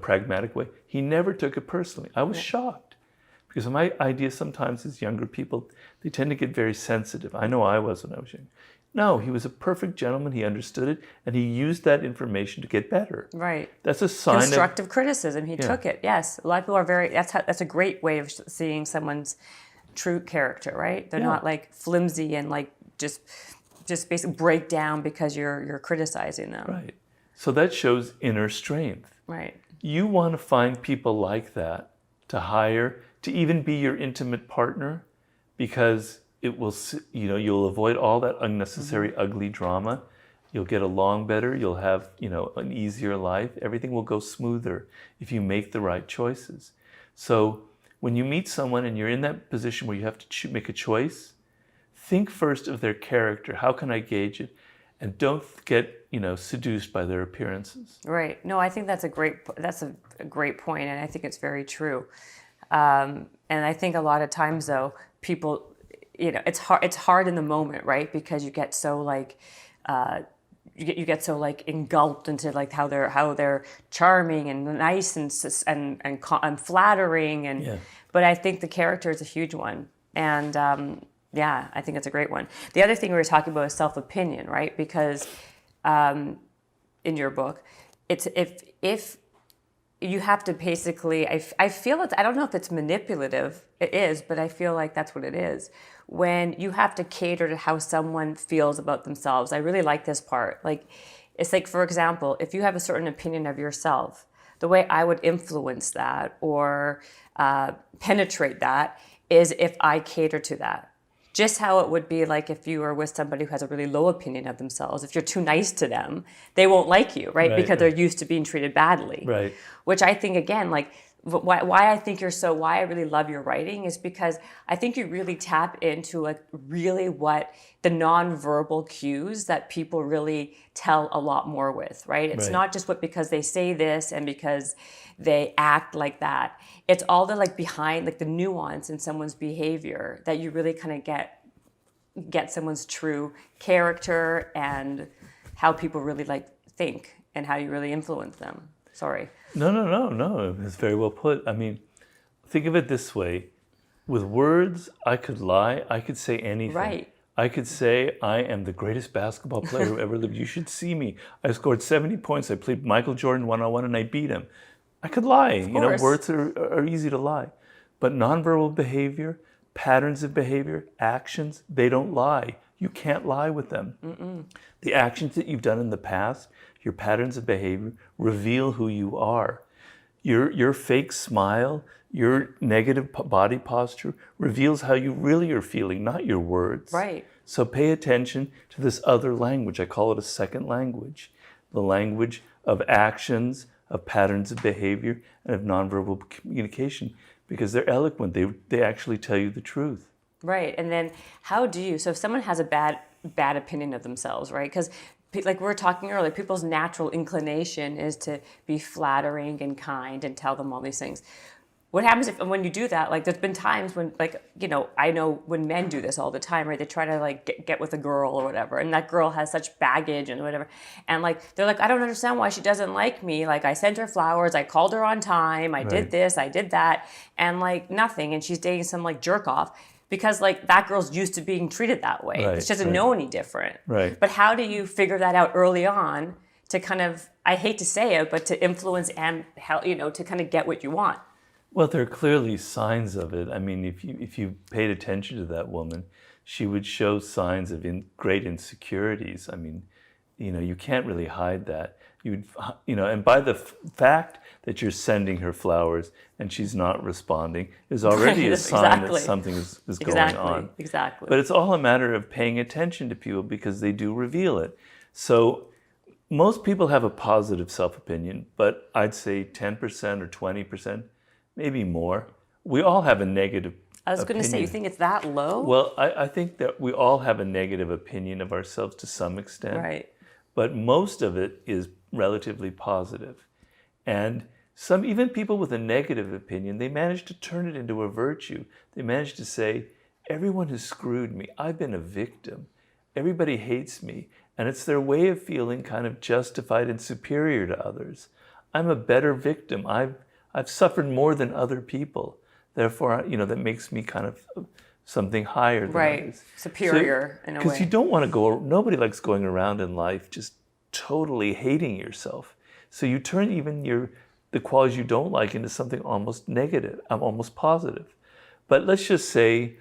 pragmatic way. He never took it personally. I was shocked because my idea sometimes is younger people, they tend to get very sensitive. I know I was when I was young. No, he was a perfect gentleman. He understood it, and he used that information to get better. Right. That's a sign constructive criticism. He took it. Yes, a lot of people are that's a great way of seeing someone's true character. Right. They're not like flimsy and like just basically break down because you're criticizing them. Right. So that shows inner strength. Right. You want to find people like that to hire, to even be your intimate partner, because it will, you'll avoid all that unnecessary ugly drama. You'll get along better. You'll have, an easier life. Everything will go smoother if you make the right choices. So when you meet someone and you're in that position where you have to make a choice, think first of their character. How can I gauge it? And don't get, seduced by their appearances. Right. No, I think that's a great point, and I think it's very true. And I think a lot of times, though, people, it's hard in the moment, right? Because you get so like, you get so like engulfed into like how they're charming and nice and flattering, but I think the character is a huge one, and I think it's a great one. The other thing we were talking about is self-opinion, right? Because in your book, it's if you have to basically, I feel I don't know if it's manipulative, it is, but I feel like that's what it is. When you have to cater to how someone feels about themselves. I really like this part. Like, it's like, for example, if you have a certain opinion of yourself, the way I would influence that or penetrate that is if I cater to that. Just how it would be like if you are with somebody who has a really low opinion of themselves. If you're too nice to them, they won't like you, right? Because they're used to being treated badly. Right. Which I think, again, like why I think why I really love your writing is because I think you really tap into like really what the nonverbal cues that people really tell a lot more with, right? It's not just because they say this and because they act like that. It's all the like behind, like the nuance in someone's behavior that you really kind of get someone's true character and how people really like think and how you really influence them. Sorry. No. It's very well put. I mean, think of it this way. With words, I could lie. I could say anything. Right. I could say, I am the greatest basketball player who ever lived. You should see me. I scored 70 points. I played Michael Jordan one-on-one and I beat him. I could lie. You know, words are easy to lie. But nonverbal behavior, patterns of behavior, actions, they don't lie. You can't lie with them. Mm-mm. The actions that you've done in the past, your patterns of behavior, reveal who you are. Your fake smile, your negative body posture reveals how you really are feeling, not your words. Right. So pay attention to this other language. I call it a second language. The language of actions, of patterns of behavior, and of nonverbal communication, because they're eloquent. They actually tell you the truth. Right. And then so if someone has a bad opinion of themselves, right? Because like we were talking earlier, people's natural inclination is to be flattering and kind and tell them all these things. What happens when you do that? Like, there's been times when, like, you know, I know when men do this all the time, right? They try to like get with a girl or whatever, and that girl has such baggage and whatever, and like they're like, I don't understand why she doesn't like me. Like, I sent her flowers, I called her on time, I did this, I did that, and like nothing, and she's dating some like jerk off. Because like that girl's used to being treated that way. She doesn't know any different. Right. But how do you figure that out early on to kind of, I hate to say it, but to influence and help, you know, to kind of get what you want? Well, there are clearly signs of it. I mean, if you paid attention to that woman, she would show signs of great insecurities. I mean, you know, you can't really hide that. And by the fact that you're sending her flowers and she's not responding is already a sign that something is going on. Exactly. But it's all a matter of paying attention to people because they do reveal it. So most people have a positive self-opinion, but I'd say 10% or 20%, maybe more. We all have a negative I was going to say, you think it's that low? Well, I think that we all have a negative opinion of ourselves to some extent. Right. But most of it is relatively positive. And even people with a negative opinion, they manage to turn it into a virtue. They manage to say, everyone has screwed me. I've been a victim. Everybody hates me. And it's their way of feeling kind of justified and superior to others. I'm a better victim. I've suffered more than other people. Therefore, you know, that makes me kind of something higher than others. Superior in a way. Because you don't want to nobody likes going around in life just totally hating yourself. So you turn even the qualities you don't like into something almost negative, almost positive. But let's just say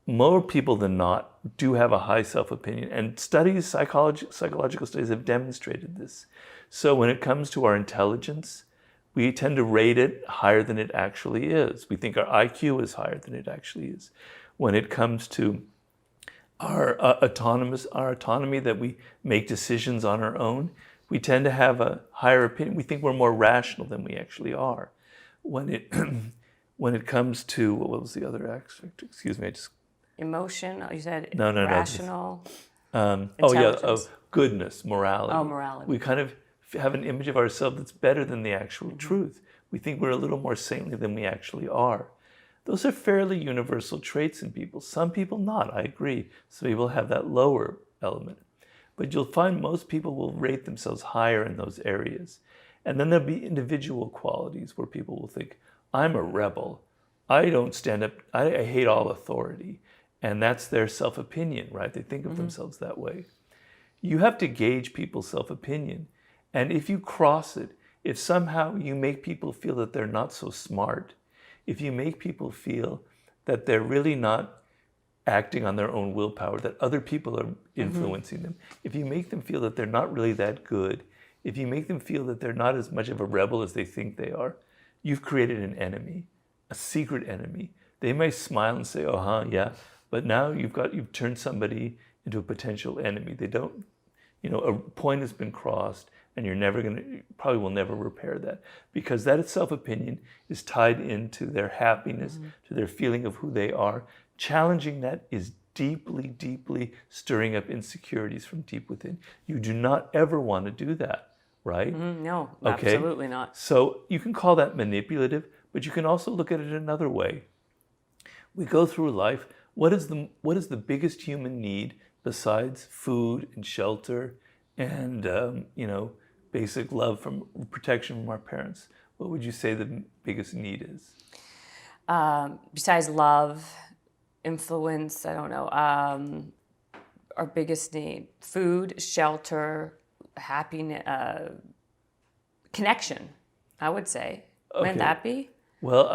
more people than not do have a high self-opinion, and psychological studies have demonstrated this. So when it comes to our intelligence, we tend to rate it higher than it actually is. We think our IQ is higher than it actually is. When it comes to our autonomy, that we make decisions on our own, we tend to have a higher opinion. We think we're more rational than we actually are. When it comes to, what was the other aspect? Excuse me, Emotion, you said no, rational. Of goodness, morality. Oh, morality. We kind of have an image of ourselves that's better than the actual truth. We think we're a little more saintly than we actually are. Those are fairly universal traits in people. Some people not, I agree. Some people have that lower element. But you'll find most people will rate themselves higher in those areas. And then there'll be individual qualities where people will think, I'm a rebel. I don't stand up, I hate all authority. And that's their self-opinion, right? They think of themselves that way. You have to gauge people's self-opinion. And if you cross it, if somehow you make people feel that they're not so smart, if you make people feel that they're really not acting on their own willpower, that other people are influencing them, if you make them feel that they're not really that good, if you make them feel that they're not as much of a rebel as they think they are, you've created an enemy, a secret enemy, They may smile and say, yeah, but now you've turned somebody into a potential enemy. They don't, a point has been crossed, and you probably will never repair that, because that self-opinion is tied into their happiness, to their feeling of who they are. Challenging that is deeply, deeply stirring up insecurities from deep within. You do not ever want to do that, right? No, Okay? absolutely not. So you can call that manipulative, but you can also look at it another way. We go through life. What is the biggest human need besides food and shelter and basic love from protection from our parents? What would you say the biggest need is? Besides love, influence, I don't know. Our biggest need: food, shelter, happiness, connection. I would say. Wouldn't that be? Well,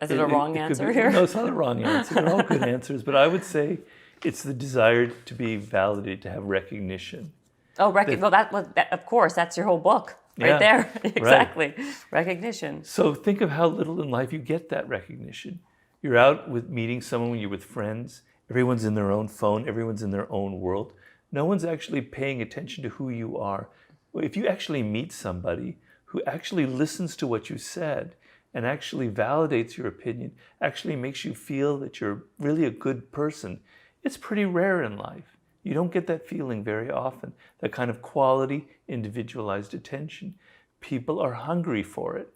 Is it a wrong answer here? No, it's not a wrong answer. They're all good answers, but I would say it's the desire to be validated, to have recognition. Oh, that of course, that's your whole book right there. Exactly. Right. Recognition. So think of how little in life you get that recognition. You're out meeting someone, when you're with friends, everyone's in their own phone, everyone's in their own world. No one's actually paying attention to who you are. If you actually meet somebody who actually listens to what you said and actually validates your opinion, actually makes you feel that you're really a good person, it's pretty rare in life. You don't get that feeling very often, that kind of quality, individualized attention. People are hungry for it.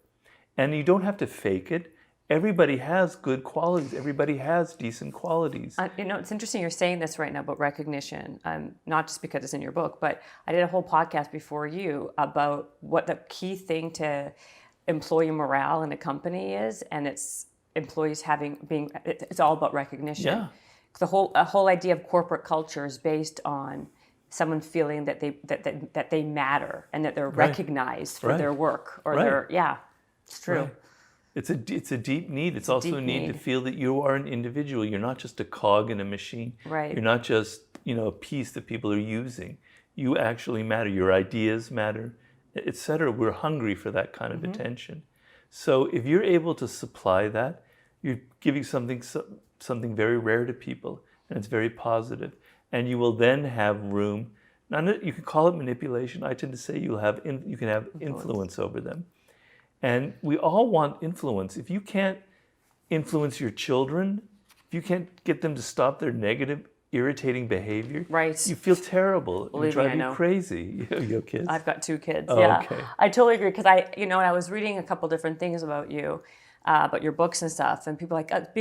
And you don't have to fake it. Everybody has good qualities. Everybody has decent qualities. It's interesting you're saying this right now about recognition, not just because it's in your book, but I did a whole podcast before you about what the key thing to employee morale in a company is, and it's employees it's all about recognition. Yeah. The whole idea of corporate culture is based on someone feeling that they matter and that they're recognized for their work or it's true. Right. It's a deep need. It's also a need to feel that you are an individual. You're not just a cog in a machine. Right. You're not just a piece that people are using. You actually matter. Your ideas matter, etc. We're hungry for that kind of attention. So if you're able to supply that, you're giving something very rare to people, and it's very positive. And you will then have room. Now, you can call it manipulation. I tend to say you can have influence over them. And we all want influence. If you can't influence your children, if you can't get them to stop their negative, irritating behavior, you feel terrible. You drive you crazy. You have kids? I've got 2 kids. Oh, yeah, okay. I totally agree, because I was reading a couple different things about you. About your books and stuff, and people are like,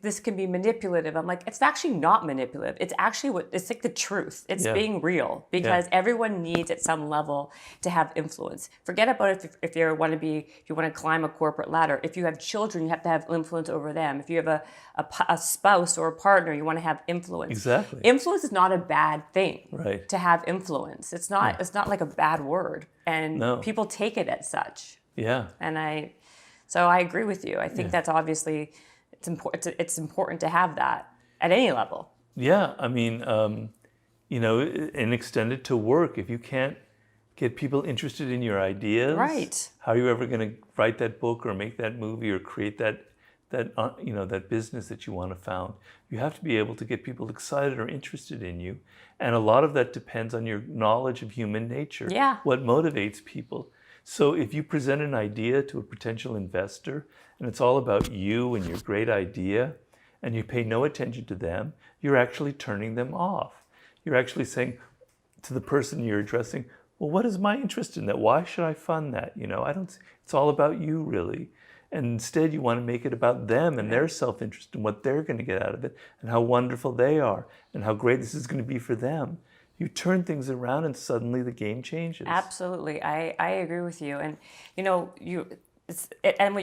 this can be manipulative. I'm like, it's actually not manipulative. It's actually it's like the truth. It's being real, because everyone needs at some level to have influence. Forget about if you want to climb a corporate ladder. If you have children, you have to have influence over them. If you have a spouse or a partner, you want to have influence. Exactly. Influence is not a bad thing. Right. To have influence, it's not. Yeah. It's not like a bad word, and people take it as such. Yeah. So I agree with you. I think that's obviously, it's important to have that at any level. Yeah, I mean, and extend it to work. If you can't get people interested in your ideas, how are you ever going to write that book or make that movie or create that business that you want to found? You have to be able to get people excited or interested in you, and a lot of that depends on your knowledge of human nature. Yeah. What motivates people. So if you present an idea to a potential investor and it's all about you and your great idea, and you pay no attention to them, you're actually turning them off. You're actually saying to the person you're addressing, well, what is my interest in that? Why should I fund that? It's all about you, really. And instead you want to make it about them and their self-interest and what they're going to get out of it and how wonderful they are and how great this is going to be for them. You turn things around and suddenly the game changes. Absolutely, I agree with you. And and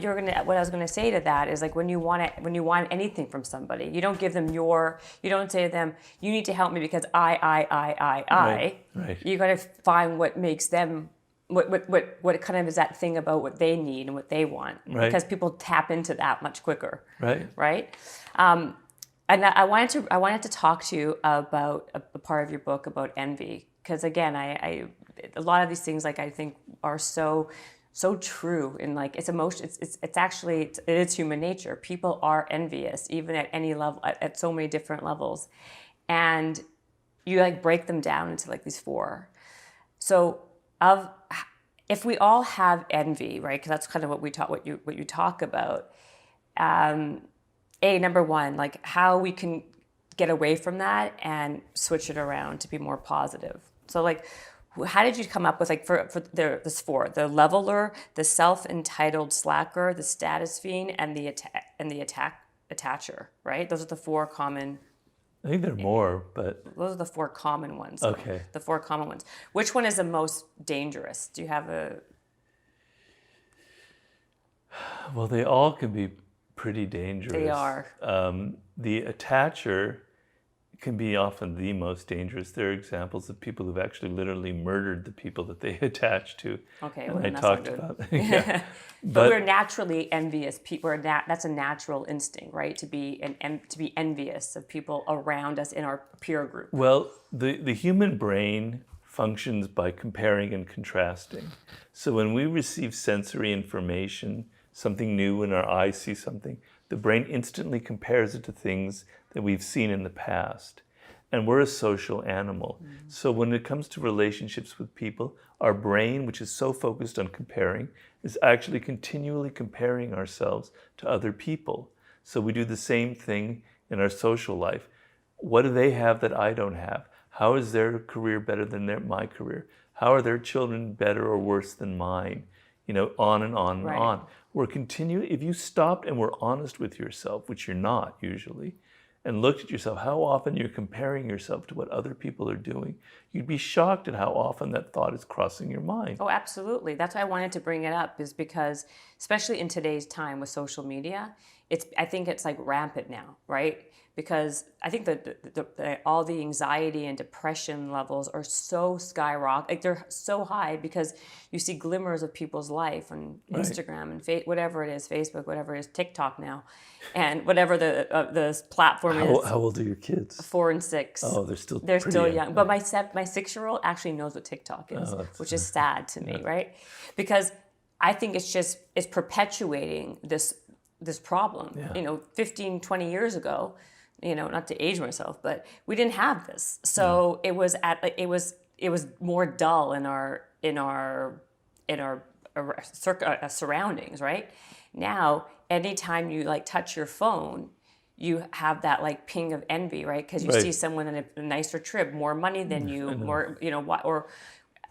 what I was gonna say to that is, like, when you want anything from somebody, you don't give them you don't say to them, you need to help me because I. Right. You got to find what makes them. What kind of is that thing about what they need and what they want? Right. Because people tap into that much quicker. Right. And I wanted to talk to you about a part of your book about envy, because again, a lot of these things, like, I think are so so true. And like it's emotion. It's actually it is human nature. People are envious, even at any level, at so many different levels, and you like break them down into like these four. So if we all have envy, right? Because that's kind of what you talk about. Number one, like how we can get away from that and switch it around to be more positive. So like, how did you come up with like for this four: the leveler, the self-entitled slacker, the status fiend, and the attacher, right? Those are the four common. I think there are more, but Those are the four common ones. okay. The four common ones. Which one is the most dangerous? Do you have a? Well, they all can be pretty dangerous. They are. The attacher can be often the most dangerous. There are examples of people who've actually literally murdered the people that they attach to. Okay, and well, I that's talked not good. about. Yeah. But we're naturally envious people. That's a natural instinct, right? To be envious of people around us in our peer group. Well, the human brain functions by comparing and contrasting. So when we receive sensory information, something new, and our eyes see something, the brain instantly compares it to things that we've seen in the past. And we're a social animal. Mm-hmm. So when it comes to relationships with people, our brain, which is so focused on comparing, is actually continually comparing ourselves to other people. So we do the same thing in our social life. What do they have that I don't have? How is their career better than my career? How are their children better or worse than mine? On and on and on. We're continuing. If you stopped and were honest with yourself, which you're not usually, and looked at yourself, how often you're comparing yourself to what other people are doing, you'd be shocked at how often that thought is crossing your mind. Oh, absolutely. That's why I wanted to bring it up, is because, especially in today's time with social media, I think it's like rampant now, right? Because I think that all the anxiety and depression levels are so skyrocket, like they're so high because you see glimmers of people's life on Instagram and whatever it is, Facebook, whatever it is, TikTok now, and whatever the platform is. How old are your kids? 4 and 6. Oh, they're still young. But my 6-year-old actually knows what TikTok is, which is sad to me, right? Because I think it's perpetuating this problem. Yeah. 15, 20 years ago, not to age myself, but we didn't have this. So it was more dull in our surroundings, right? Now, anytime you like touch your phone, you have that like ping of envy, right? Because you see someone in a nicer trip, more money than you, more,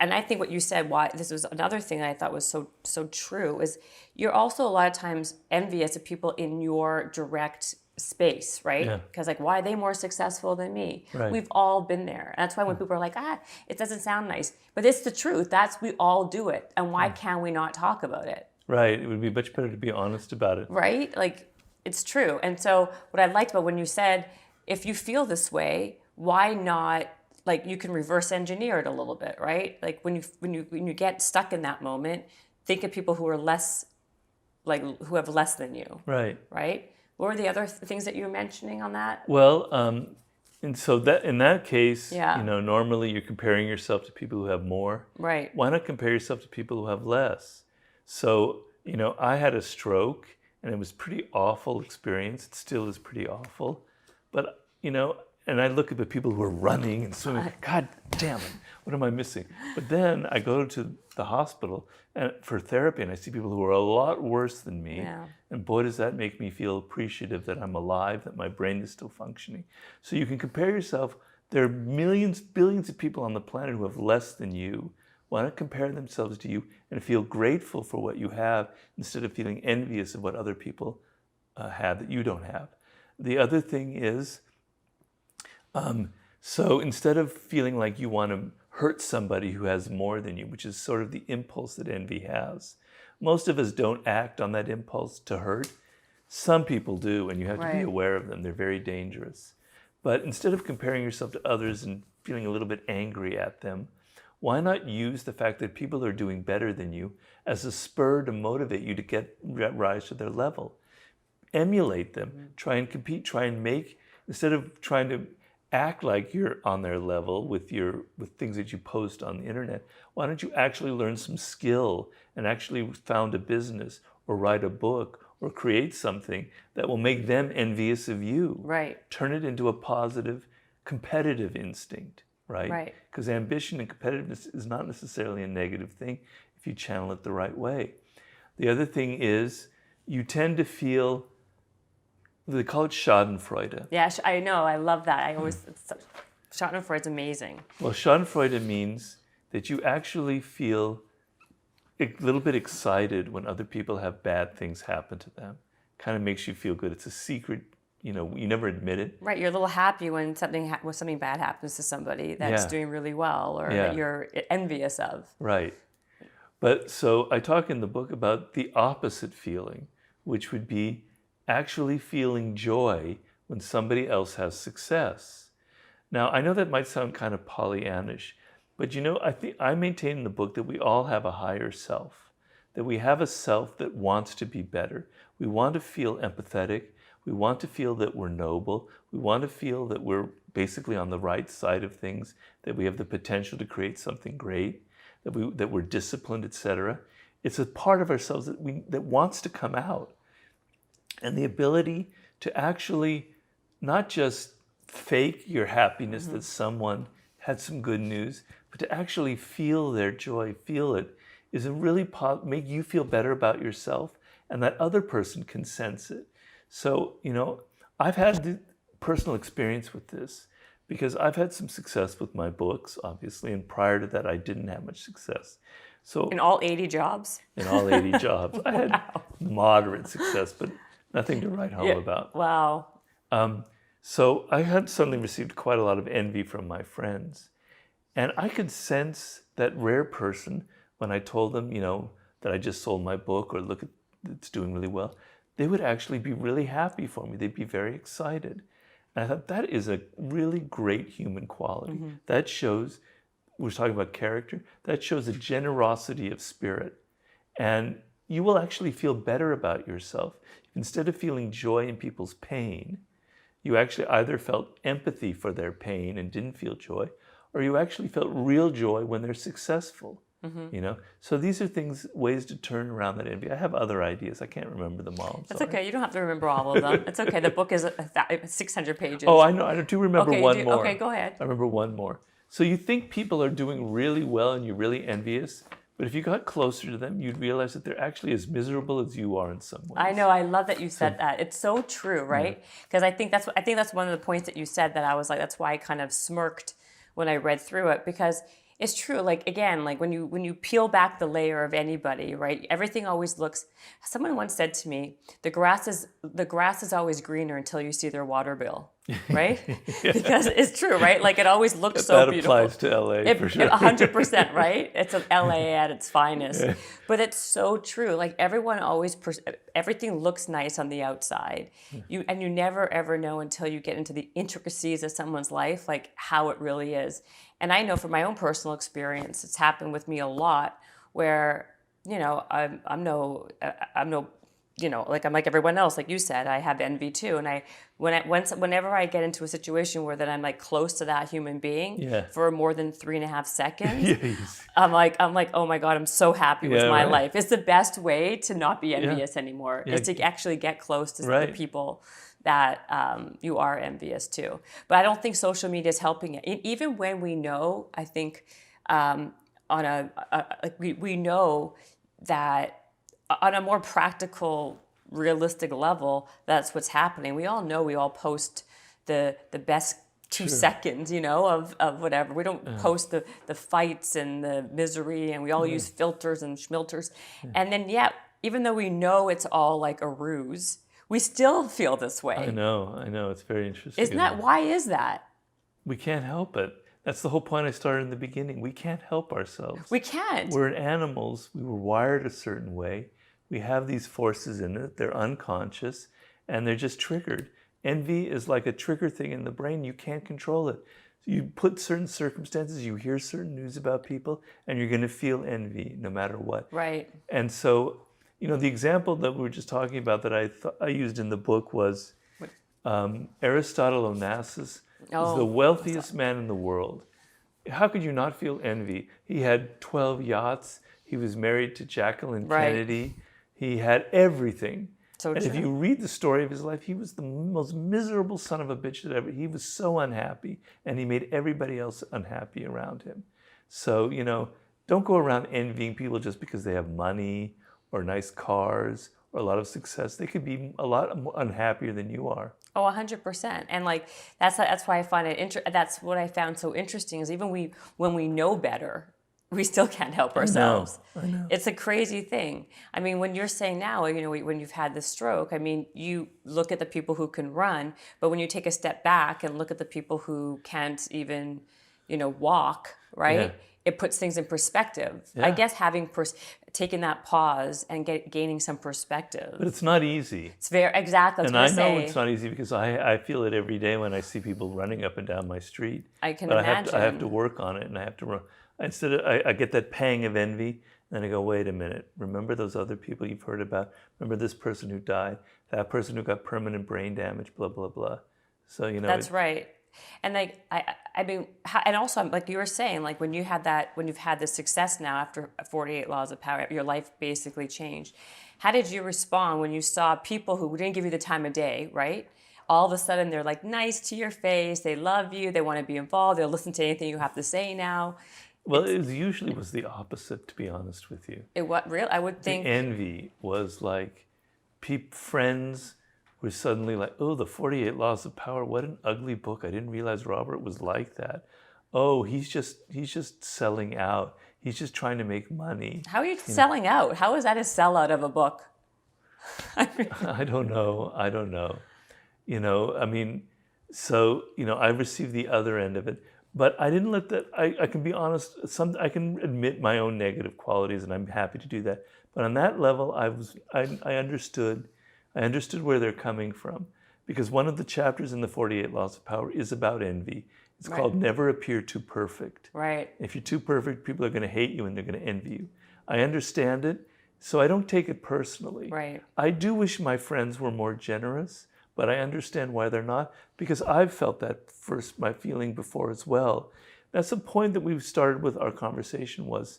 and I think what you said, why this was another thing that I thought was so true, is you're also a lot of times envious of people in your direct space, right? Because like, why are they more successful than me? Right. We've all been there. That's why when people are like, it doesn't sound nice, but it's the truth. We all do it, and why can we not talk about it? Right. It would be much better to be honest about it. Right? Like, it's true. And so what I liked about when you said, if you feel this way, why not, like, you can reverse engineer it a little bit, right? Like when you get stuck in that moment, think of people who are less, like, who have less than you. Right. Right? What were the other things that you were mentioning on that? Well, and so that in that case, normally you're comparing yourself to people who have more. Right. Why not compare yourself to people who have less? So, I had a stroke, and it was a pretty awful experience. It still is pretty awful. But, and I look at the people who are running and swimming. God damn it, what am I missing? But then I go to the hospital for therapy, and I see people who are a lot worse than me. Yeah. And boy, does that make me feel appreciative that I'm alive, that my brain is still functioning. So you can compare yourself. There are millions, billions of people on the planet who have less than you. Why not compare themselves to you and feel grateful for what you have instead of feeling envious of what other people have that you don't have? The other thing is, so instead of feeling like you want to hurt somebody who has more than you, which is sort of the impulse that envy has, most of us don't act on that impulse to hurt. Some people do, and you have to be aware of them. They're very dangerous. But instead of comparing yourself to others and feeling a little bit angry at them, why not use the fact that people are doing better than you as a spur to motivate you to rise to their level? Emulate them. Try and compete. Try and make, instead of trying to act like you're on their level with things that you post on the internet. Why don't you actually learn some skill and actually found a business or write a book or create something that will make them envious of you? Right. Turn it into a positive competitive instinct, right? Right. Because ambition and competitiveness is not necessarily a negative thing if you channel it the right way. The other thing is you tend to feel, they call it Schadenfreude. Yeah, I know. I love that. Schadenfreude's amazing. Well, Schadenfreude means that you actually feel a little bit excited when other people have bad things happen to them. Kind of makes you feel good. It's a secret, you never admit it. Right, you're a little happy when something bad happens to somebody that's doing really well or that you're envious of. Right. But so I talk in the book about the opposite feeling, which would be actually feeling joy when somebody else has success. Now, I know that might sound kind of Pollyannish, but I maintain in the book that we all have a higher self, that we have a self that wants to be better. We want to feel empathetic. We want to feel that we're noble. We want to feel that we're basically on the right side of things, that we have the potential to create something great, that we're disciplined, etc. It's a part of ourselves that wants to come out. And the ability to actually not just fake your happiness that someone had some good news, but to actually feel their joy, feel it, is a really make you feel better about yourself, and that other person can sense it. So, I've had the personal experience with this because I've had some success with my books, obviously, and prior to that, I didn't have much success. So in all 80 jobs? In all 80 jobs. I had moderate success, but nothing to write home about. Wow. So I had suddenly received quite a lot of envy from my friends. And I could sense that rare person when I told them, that I just sold my book or look at it's doing really well. They would actually be really happy for me. They'd be very excited. And I thought that is a really great human quality. That shows, we're talking about character, that shows a generosity of spirit. And you will actually feel better about yourself. Instead of feeling joy in people's pain, you actually either felt empathy for their pain and didn't feel joy, or you actually felt real joy when they're successful. So these are ways to turn around that envy. I have other ideas. I can't remember them all. That's okay. You don't have to remember all of them. It's okay. The book is 600 pages. Oh, I know. I do remember one more. Okay, go ahead. I remember one more. So you think people are doing really well and you're really envious, but if you got closer to them, you'd realize that they're actually as miserable as you are in some ways. I know. I love that you said that. It's so true, right? Because I think that's one of the points that you said that I was like, that's why I kind of smirked when I read through it, because it's true. Like, again, like when you peel back the layer of anybody, right? Everything always looks. Someone once said to me, the grass is always greener until you see their water bill, right? Because it's true, right? Like it always looks so beautiful. That applies to LA for sure. 100%, right? It's LA at its finest. But it's so true. Like everyone always, everything looks nice on the outside. You never ever know until you get into the intricacies of someone's life, like how it really is. And I know from my own personal experience, it's happened with me a lot where, I'm like everyone else, like you said, I have envy too. And whenever I get into a situation where that I'm like close to that human being for more than 3.5 seconds, I'm like, oh my God, I'm so happy with my life. It's the best way to not be envious anymore, is to actually get close to the people that you are envious to. But I don't think social media is helping it. Even when we know, I think we know that on a more practical, realistic level, that's what's happening. We all know, we all post the best 2 seconds, of whatever. We don't post the fights and the misery, and we all use filters and schmilters. And then, even though we know it's all like a ruse, we still feel this way. I know. It's very interesting. Why is that? We can't help it. That's the whole point I started in the beginning. We can't help ourselves. We can't. We're animals. We were wired a certain way. We have these forces in it. They're unconscious, and they're just triggered. Envy is like a trigger thing in the brain. You can't control it. You put certain circumstances, you hear certain news about people, and you're going to feel envy no matter what. Right. And so, the example that we were just talking about that I used in the book was Aristotle Onassis was the wealthiest man in the world. How could you not feel envy? He had 12 yachts. He was married to Jacqueline Kennedy. He had everything. So and true. if you read the story of his life, he was the most miserable son of a bitch that ever. He was so unhappy, and he made everybody else unhappy around him. So, don't go around envying people just because they have money or nice cars or a lot of success. They could be a lot unhappier than you are. Oh, 100%. And like that's why I find it that's what I found so interesting is even when we know better, we still can't help ourselves. I know. It's a crazy thing. I mean, when you're saying now, when you've had the stroke, I mean, you look at the people who can run, but when you take a step back and look at the people who can't even, walk, right? Yeah. It puts things in perspective. Yeah. I guess having taken that pause and gaining some perspective. But it's not easy. It's exactly. And I know it's not easy because I feel it every day when I see people running up and down my street. I can but imagine. I have to work on it, and I have to run. I get that pang of envy, and then I go, wait a minute. Remember those other people you've heard about? Remember this person who died? That person who got permanent brain damage? Blah blah blah. So That's right. And like I mean, and also like you were saying, like when you've had this success now after 48 Laws of Power, your life basically changed. How did you respond when you saw people who didn't give you the time of day, right? All of a sudden they're like nice to your face, they love you, they want to be involved, they'll listen to anything you have to say now. Well, it usually was the opposite, to be honest with you. I would think the envy was like friends were suddenly like, oh, the 48 Laws of Power, what an ugly book. I didn't realize Robert was like that. Oh, he's just selling out. He's just trying to make money. How are you selling out? How is that a sellout of a book? I don't know. I mean, so, I received the other end of it. But I didn't let that, I can be honest, I can admit my own negative qualities, and I'm happy to do that. But on that level, I understood where they're coming from. Because one of the chapters in the 48 Laws of Power is about envy. It's called Never Appear Too Perfect. Right. If you're too perfect, people are going to hate you and they're going to envy you. I understand it, so I don't take it personally. Right. I do wish my friends were more generous, but I understand why they're not, because I've felt that my feeling before as well. That's the point that we've started with our conversation was,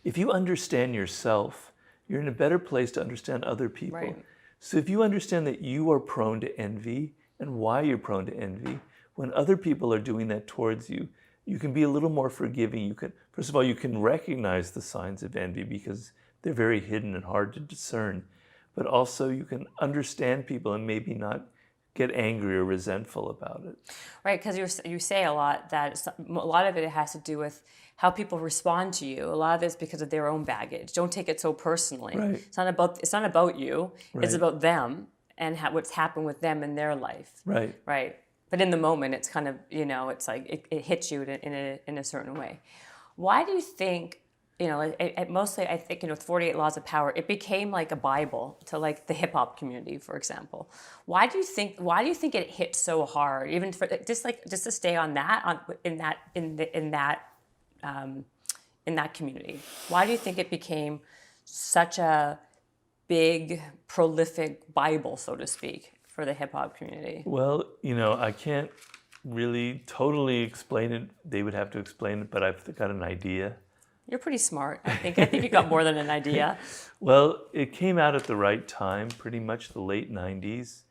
if you understand yourself, you're in a better place to understand other people. Right. So if you understand that you are prone to envy and why you're prone to envy, when other people are doing that towards you, you can be a little more forgiving. First of all, you can recognize the signs of envy because they're very hidden and hard to discern. But also you can understand people and maybe not get angry or resentful about it. Right, because you say a lot that a lot of it has to do with how people respond to you. A lot of it is because of their own baggage. Don't take it so personally. Right. It's not about you. Right. It's about them and what's happened with them in their life. Right. Right. But in the moment, it's kind of, it's like it hits you in a certain way. Why do you think, mostly I think, 48 Laws of Power, it became like a Bible to like the hip hop community, for example. Why do you think it hit so hard, even for just to stay on that in that community? Why do you think it became such a big, prolific Bible, so to speak, for the hip hop community? Well, I can't really totally explain it. They would have to explain it, but I've got an idea. You're pretty smart. I think you got more than an idea. Well, it came out at the right time, pretty much the late 90s.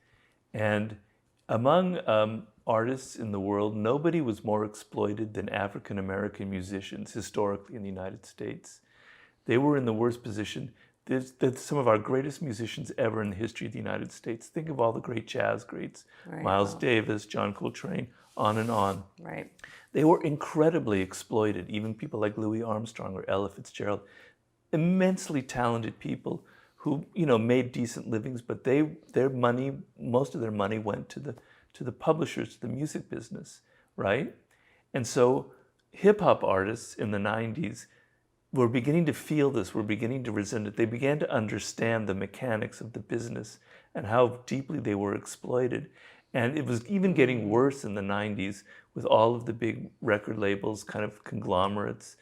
And among artists in the world, nobody was more exploited than African-American musicians historically in the United States. They were in the worst position. There's some of our greatest musicians ever in the history of the United States. Think of all the great jazz greats, Right. Miles Davis, John Coltrane, on and on. Right. They were incredibly exploited, even people like Louis Armstrong or Ella Fitzgerald, immensely talented people who, made decent livings, but most of their money went to the publishers, to the music business, right? And so hip-hop artists in the 90s were beginning to feel this, were beginning to resent it. They began to understand the mechanics of the business and how deeply they were exploited. And it was even getting worse in the 90s with all of the big record labels, kind of conglomerates.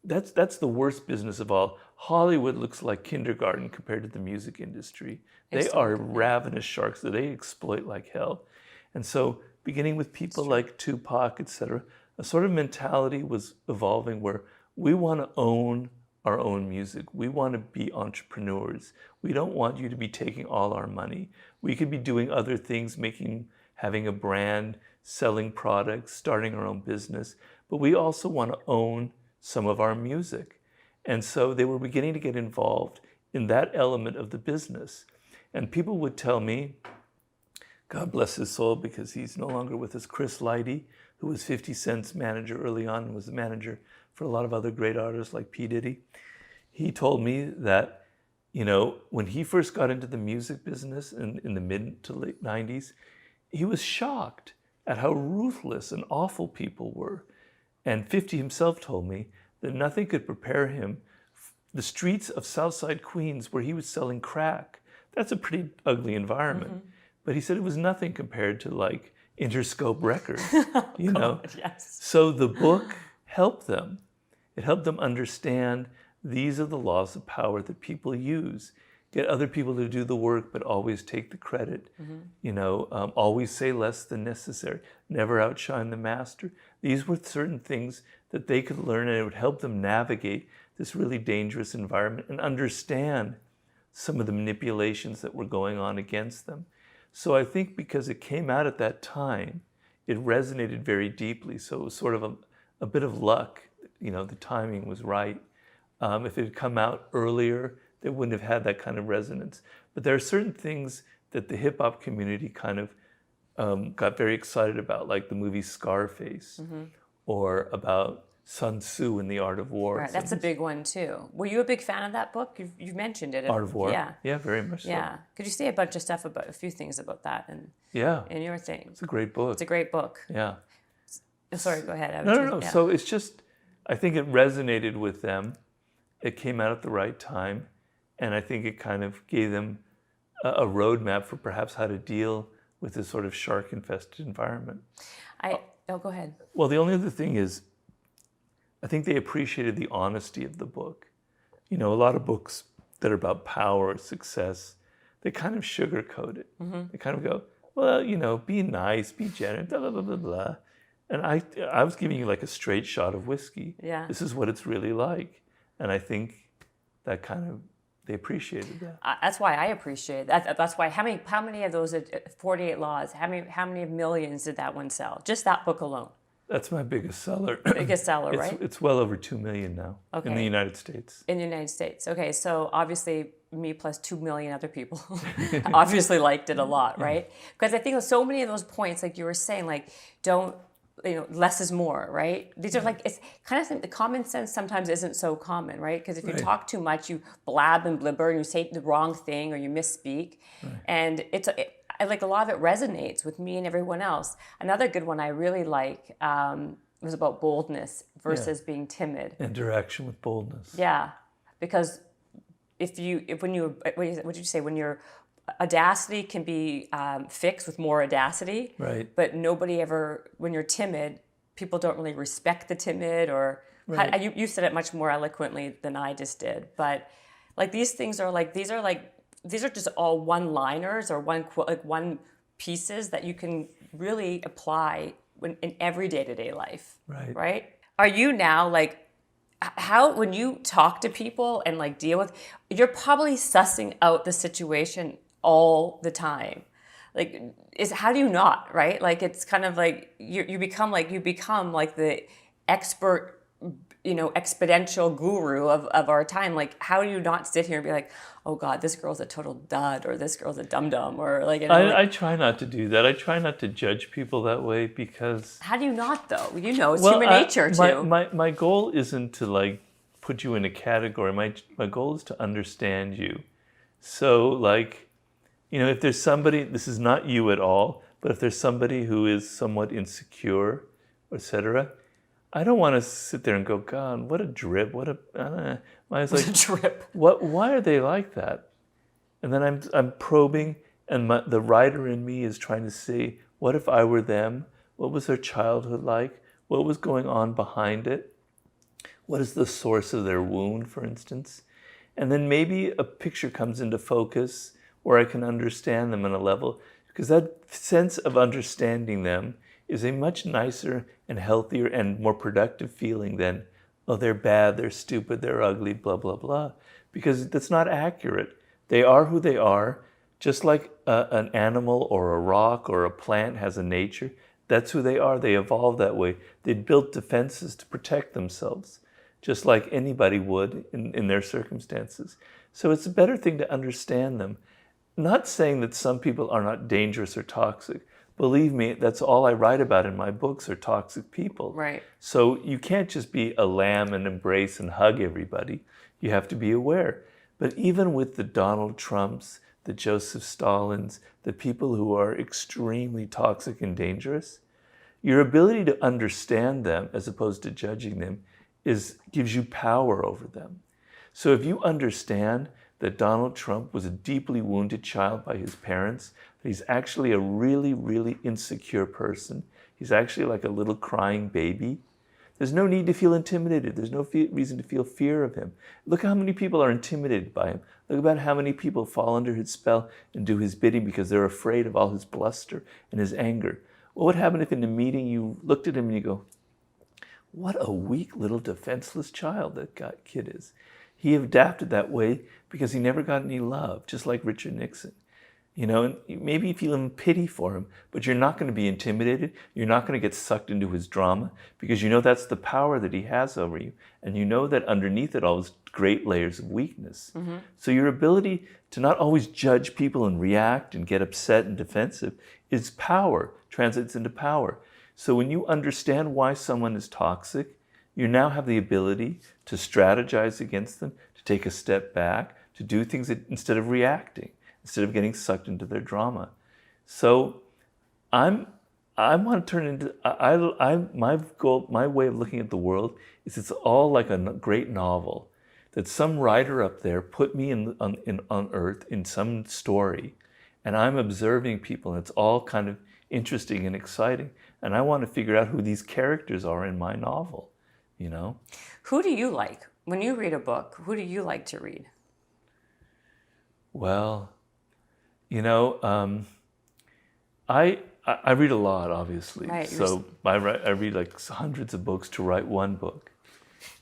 That's the worst business of all. Hollywood looks like kindergarten compared to the music industry. They are ravenous sharks. They exploit like hell. And so beginning with people like Tupac, etc., a sort of mentality was evolving where we want to own our own music. We want to be entrepreneurs. We don't want you to be taking all our money. We could be doing other things, having a brand, selling products, starting our own business, but we also want to own some of our music. And so they were beginning to get involved in that element of the business. And people would tell me, God bless his soul because he's no longer with us, Chris Lighty, who was 50 Cent's manager early on and was the manager for a lot of other great artists like P. Diddy. He told me that, when he first got into the music business in the mid to late 90s, he was shocked at how ruthless and awful people were. And 50 himself told me that nothing could prepare him. The streets of Southside Queens where he was selling crack, that's a pretty ugly environment. Mm-hmm. But he said it was nothing compared to like Interscope Records, Yes. So the book helped them. It helped them understand these are the laws of power that people use. Get other people to do the work, but always take the credit. Mm-hmm. Always say less than necessary. Never outshine the master. These were certain things that they could learn, and it would help them navigate this really dangerous environment and understand some of the manipulations that were going on against them. So I think because it came out at that time, it resonated very deeply. So it was sort of a bit of luck. The timing was right. If it had come out earlier, they wouldn't have had that kind of resonance. But there are certain things that the hip hop community kind of got very excited about, like the movie Scarface, mm-hmm. or about Sun Tzu and the Art of War. Right, that's a big one too. Were you a big fan of that book? You've mentioned it. Art of War? Yeah, very much so. Yeah. Could you say a bunch of stuff about a few things about that and your thing? It's a great book. It's a great book. Yeah. Sorry, go ahead. No. Yeah. So it's just, I think it resonated with them. It came out at the right time. And I think it kind of gave them a roadmap for perhaps how to deal with this sort of shark-infested environment. Go ahead. Well, the only other thing is, I think they appreciated the honesty of the book. A lot of books that are about power or success, they kind of sugarcoat it. Mm-hmm. They kind of go, well, be nice, be generous, blah, blah, blah, blah, blah. And I was giving you like a straight shot of whiskey. Yeah. This is what it's really like. And I think that kind of, they appreciated that. That's why I appreciate that. That's why, how many of those 48 Laws, how many millions did that one sell? Just that book alone. That's my biggest seller. Biggest seller, right? It's well over 2 million now in the United States. In the United States. Okay, so obviously me plus 2 million other people obviously liked it a lot, right? Because I think so many of those points, like you were saying, like don't, less is more, right? These are like, it's kind of the common sense sometimes isn't so common, right? Because if you talk too much, you blab and blibber and you say the wrong thing or you misspeak. Right. And I like a lot of it resonates with me and everyone else. Another good one I really like was about boldness versus being timid. Interaction with boldness. Yeah, because when your audacity can be fixed with more audacity, right? But when you're timid, people don't really respect the timid, or right. You said it much more eloquently than I just did. But like these things are like these are just all one-liners or one pieces that you can really apply in every day-to-day life. Right. Right? Are you now like, how, when you talk to people and like deal with, you're probably sussing out the situation all the time. Like, how do you not, right? Like, it's kind of like you become like the expert, exponential guru of our time. Like, how do you not sit here and be like, oh God, this girl's a total dud, or this girl's a dum-dum, or like, I try not to do that. I try not to judge people that way because... How do you not, though? It's human nature, too. My goal isn't to, like, put you in a category. My goal is to understand you. So, like, if there's somebody, this is not you at all, but if there's somebody who is somewhat insecure, etc., I don't want to sit there and go, God, what a drip, what a... I was like, drip. Why are they like that? And then I'm probing, and the writer in me is trying to see, what if I were them? What was their childhood like? What was going on behind it? What is the source of their wound, for instance? And then maybe a picture comes into focus where I can understand them on a level, because that sense of understanding them is a much nicer and healthier and more productive feeling than, oh, they're bad, they're stupid, they're ugly, blah, blah, blah. Because that's not accurate. They are who they are, just like an animal or a rock or a plant has a nature. That's who they are. They evolved that way. They built defenses to protect themselves, just like anybody would in their circumstances. So it's a better thing to understand them. Not saying that some people are not dangerous or toxic. Believe me, that's all I write about in my books are toxic people. Right. So you can't just be a lamb and embrace and hug everybody. You have to be aware. But even with the Donald Trumps, the Joseph Stalins, the people who are extremely toxic and dangerous, your ability to understand them as opposed to judging them gives you power over them. So if you understand that Donald Trump was a deeply wounded child by his parents, that he's actually a really, really insecure person, he's actually like a little crying baby, there's no need to feel intimidated. There's no reason to feel fear of him. Look how many people are intimidated by him. Look about how many people fall under his spell and do his bidding because they're afraid of all his bluster and his anger. What would happen if in a meeting you looked at him and you go, what a weak little defenseless child that kid is. He adapted that way because he never got any love, just like Richard Nixon. You know, and maybe you feel pity for him, but you're not going to be intimidated. You're not going to get sucked into his drama because you know that's the power that he has over you. And you know that underneath it all is great layers of weakness. Mm-hmm. So your ability to not always judge people and react and get upset and defensive is power, translates into power. So when you understand why someone is toxic, you now have the ability to strategize against them, to take a step back, to do things instead of reacting, instead of getting sucked into their drama. So I want to turn into, my goal, my way of looking at the world is it's all like a great novel that some writer up there put me on Earth in some story, and I'm observing people, and it's all kind of interesting and exciting. And I want to figure out who these characters are in my novel, you know? Who do you like? When you read a book, who do you like to read? Well, you know, I read a lot, obviously. Right, so I read like hundreds of books to write one book.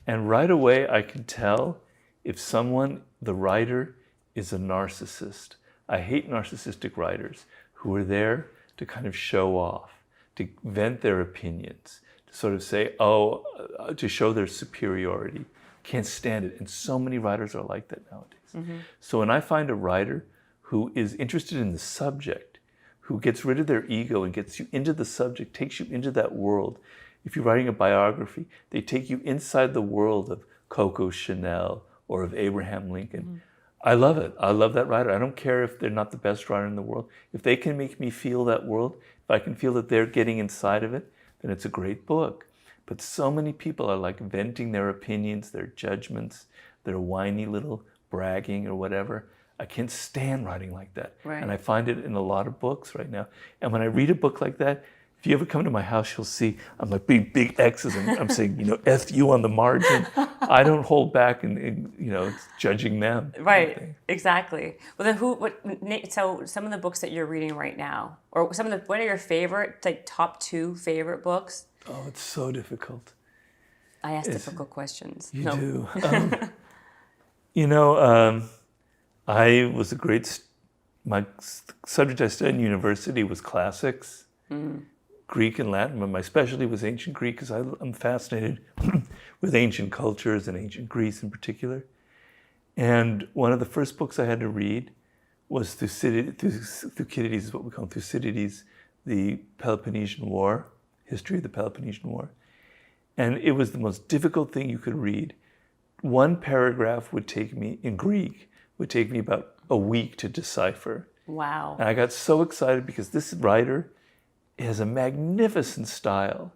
And right away I can tell if the writer, is a narcissist. I hate narcissistic writers who are there to kind of show off, to vent their opinions, to sort of say, to show their superiority. Can't stand it. And so many writers are like that nowadays. Mm-hmm. So when I find a writer who is interested in the subject, who gets rid of their ego and gets you into the subject, takes you into that world. If you're writing a biography, they take you inside the world of Coco Chanel or of Abraham Lincoln. Mm-hmm. I love it. I love that writer. I don't care if they're not the best writer in the world. If they can make me feel that world, if I can feel that they're getting inside of it, then it's a great book. But so many people are like venting their opinions, their judgments, their whiny little bragging or whatever. I can't stand writing like that. Right. And I find it in a lot of books right now. And when I read a book like that, if you ever come to my house, you'll see I'm like big X's and I'm saying, you know, F you on the margin. I don't hold back and you know, judging them. Right, exactly. Well, then so some of the books that you're reading right now, or what are your favorite, like top 2 favorite books? Oh, it's so difficult. I ask difficult questions. You do. You know, I was my subject I studied in university was classics, Greek and Latin, but my specialty was ancient Greek because I'm fascinated with ancient cultures and ancient Greece in particular. And one of the first books I had to read was Thucydides, is what we call Thucydides, the Peloponnesian War, history of the Peloponnesian War. And it was the most difficult thing you could read. One paragraph in Greek would take me about a week to decipher. Wow. And I got so excited because this writer has a magnificent style.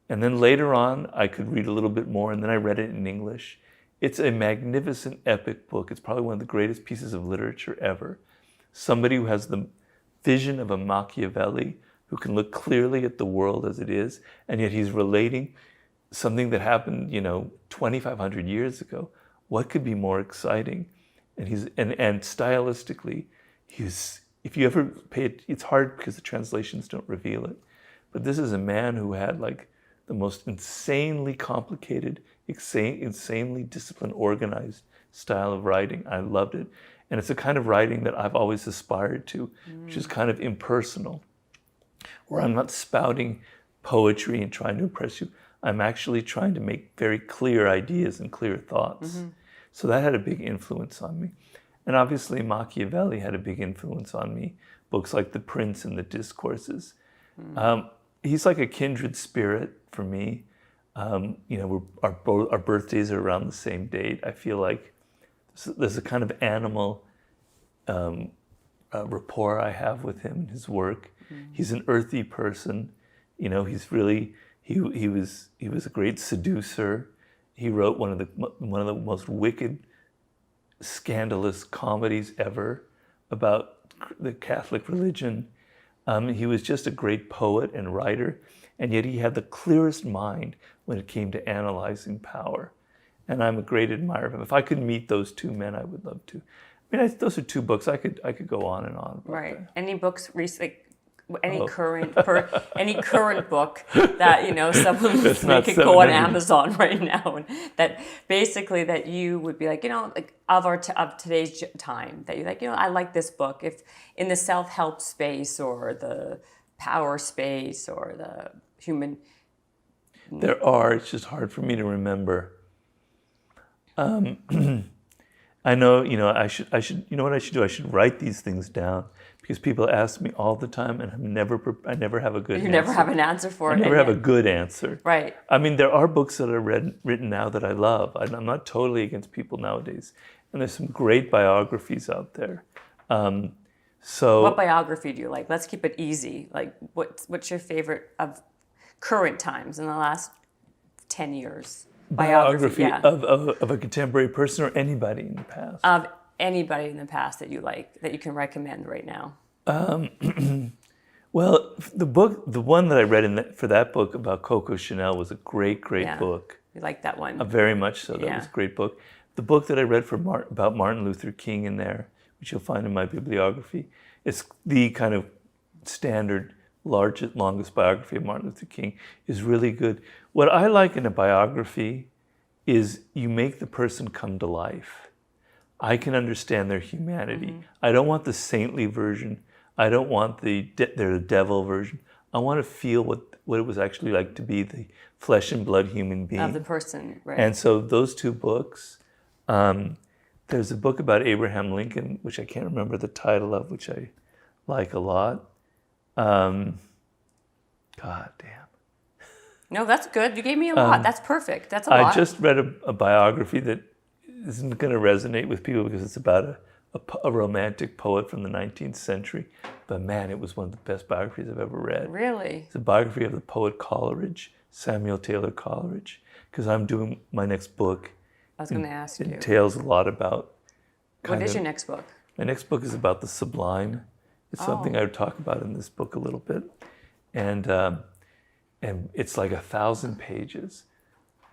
And then later on, I could read a little bit more, and then I read it in English. It's a magnificent, epic book. It's probably one of the greatest pieces of literature ever. Somebody who has the vision of a Machiavelli, who can look clearly at the world as it is, and yet he's relating something that happened, 2,500 years ago. What could be more exciting? And stylistically, if you ever pay it, it's hard because the translations don't reveal it. But this is a man who had like the most insanely complicated, insanely disciplined, organized style of writing. I loved it. And it's a kind of writing that I've always aspired to, which is kind of impersonal, where I'm not spouting poetry and trying to impress you. I'm actually trying to make very clear ideas and clear thoughts. So that had a big influence on me. And obviously Machiavelli had a big influence on me. Books like The Prince and The Discourses. He's like a kindred spirit for me. Our birthdays are around the same date. I feel like there's a kind of animal rapport I have with him and his work. He's an earthy person. He's really he was a great seducer. He wrote one of the most wicked, scandalous comedies ever about the Catholic religion. He was just a great poet and writer, and yet he had the clearest mind when it came to analyzing power. And I'm a great admirer of him. If I could meet those two men, I would love to. I mean, those are two books. I could go on and on about Right. that. Any books recently? Any current book that someone could go on Amazon right now, and that basically that you would be like, like of today's time, that you're like, I like this book, if in the self-help space or the power space or the human. There are. It's just hard for me to remember. I know. I should. You know what I should do? I should write these things down, because people ask me all the time, and I never have a good answer. You never have an answer for it. I never have a good answer. Right. I mean, there are books that are written now that I love. I'm not totally against people nowadays. And there's some great biographies out there. What biography do you like? Let's keep it easy. Like, what's your favorite of current times in the last 10 years? Biography yeah. of a contemporary person or anybody in the past? Of anybody in the past that you like, that you can recommend right now. Well, the one that I read for that book about Coco Chanel was a great book. You like that one? Very much so. That was a great book. The book that I read about Martin Luther King in there, which you'll find in my bibliography, is the kind of standard, longest biography of Martin Luther King, is really good. What I like in a biography is you make the person come to life. I can understand their humanity. I don't want the saintly version. I don't want the devil version. I want to feel what it was actually like to be the flesh and blood human being. Of the person, right. And so those two books, there's a book about Abraham Lincoln, which I can't remember the title of, which I like a lot. God damn. No, that's good. You gave me a lot. That's perfect. That's a lot. I just read a biography that isn't going to resonate with people because it's about a romantic poet from the 19th century. But man, it was one of the best biographies I've ever read. Really? It's a biography of the poet Coleridge, Samuel Taylor Coleridge, because I'm doing my next book. I was going to ask you. It entails a lot about... What is your next book? My next book is about the sublime. It's something I would talk about in this book a little bit. And it's like 1,000 pages,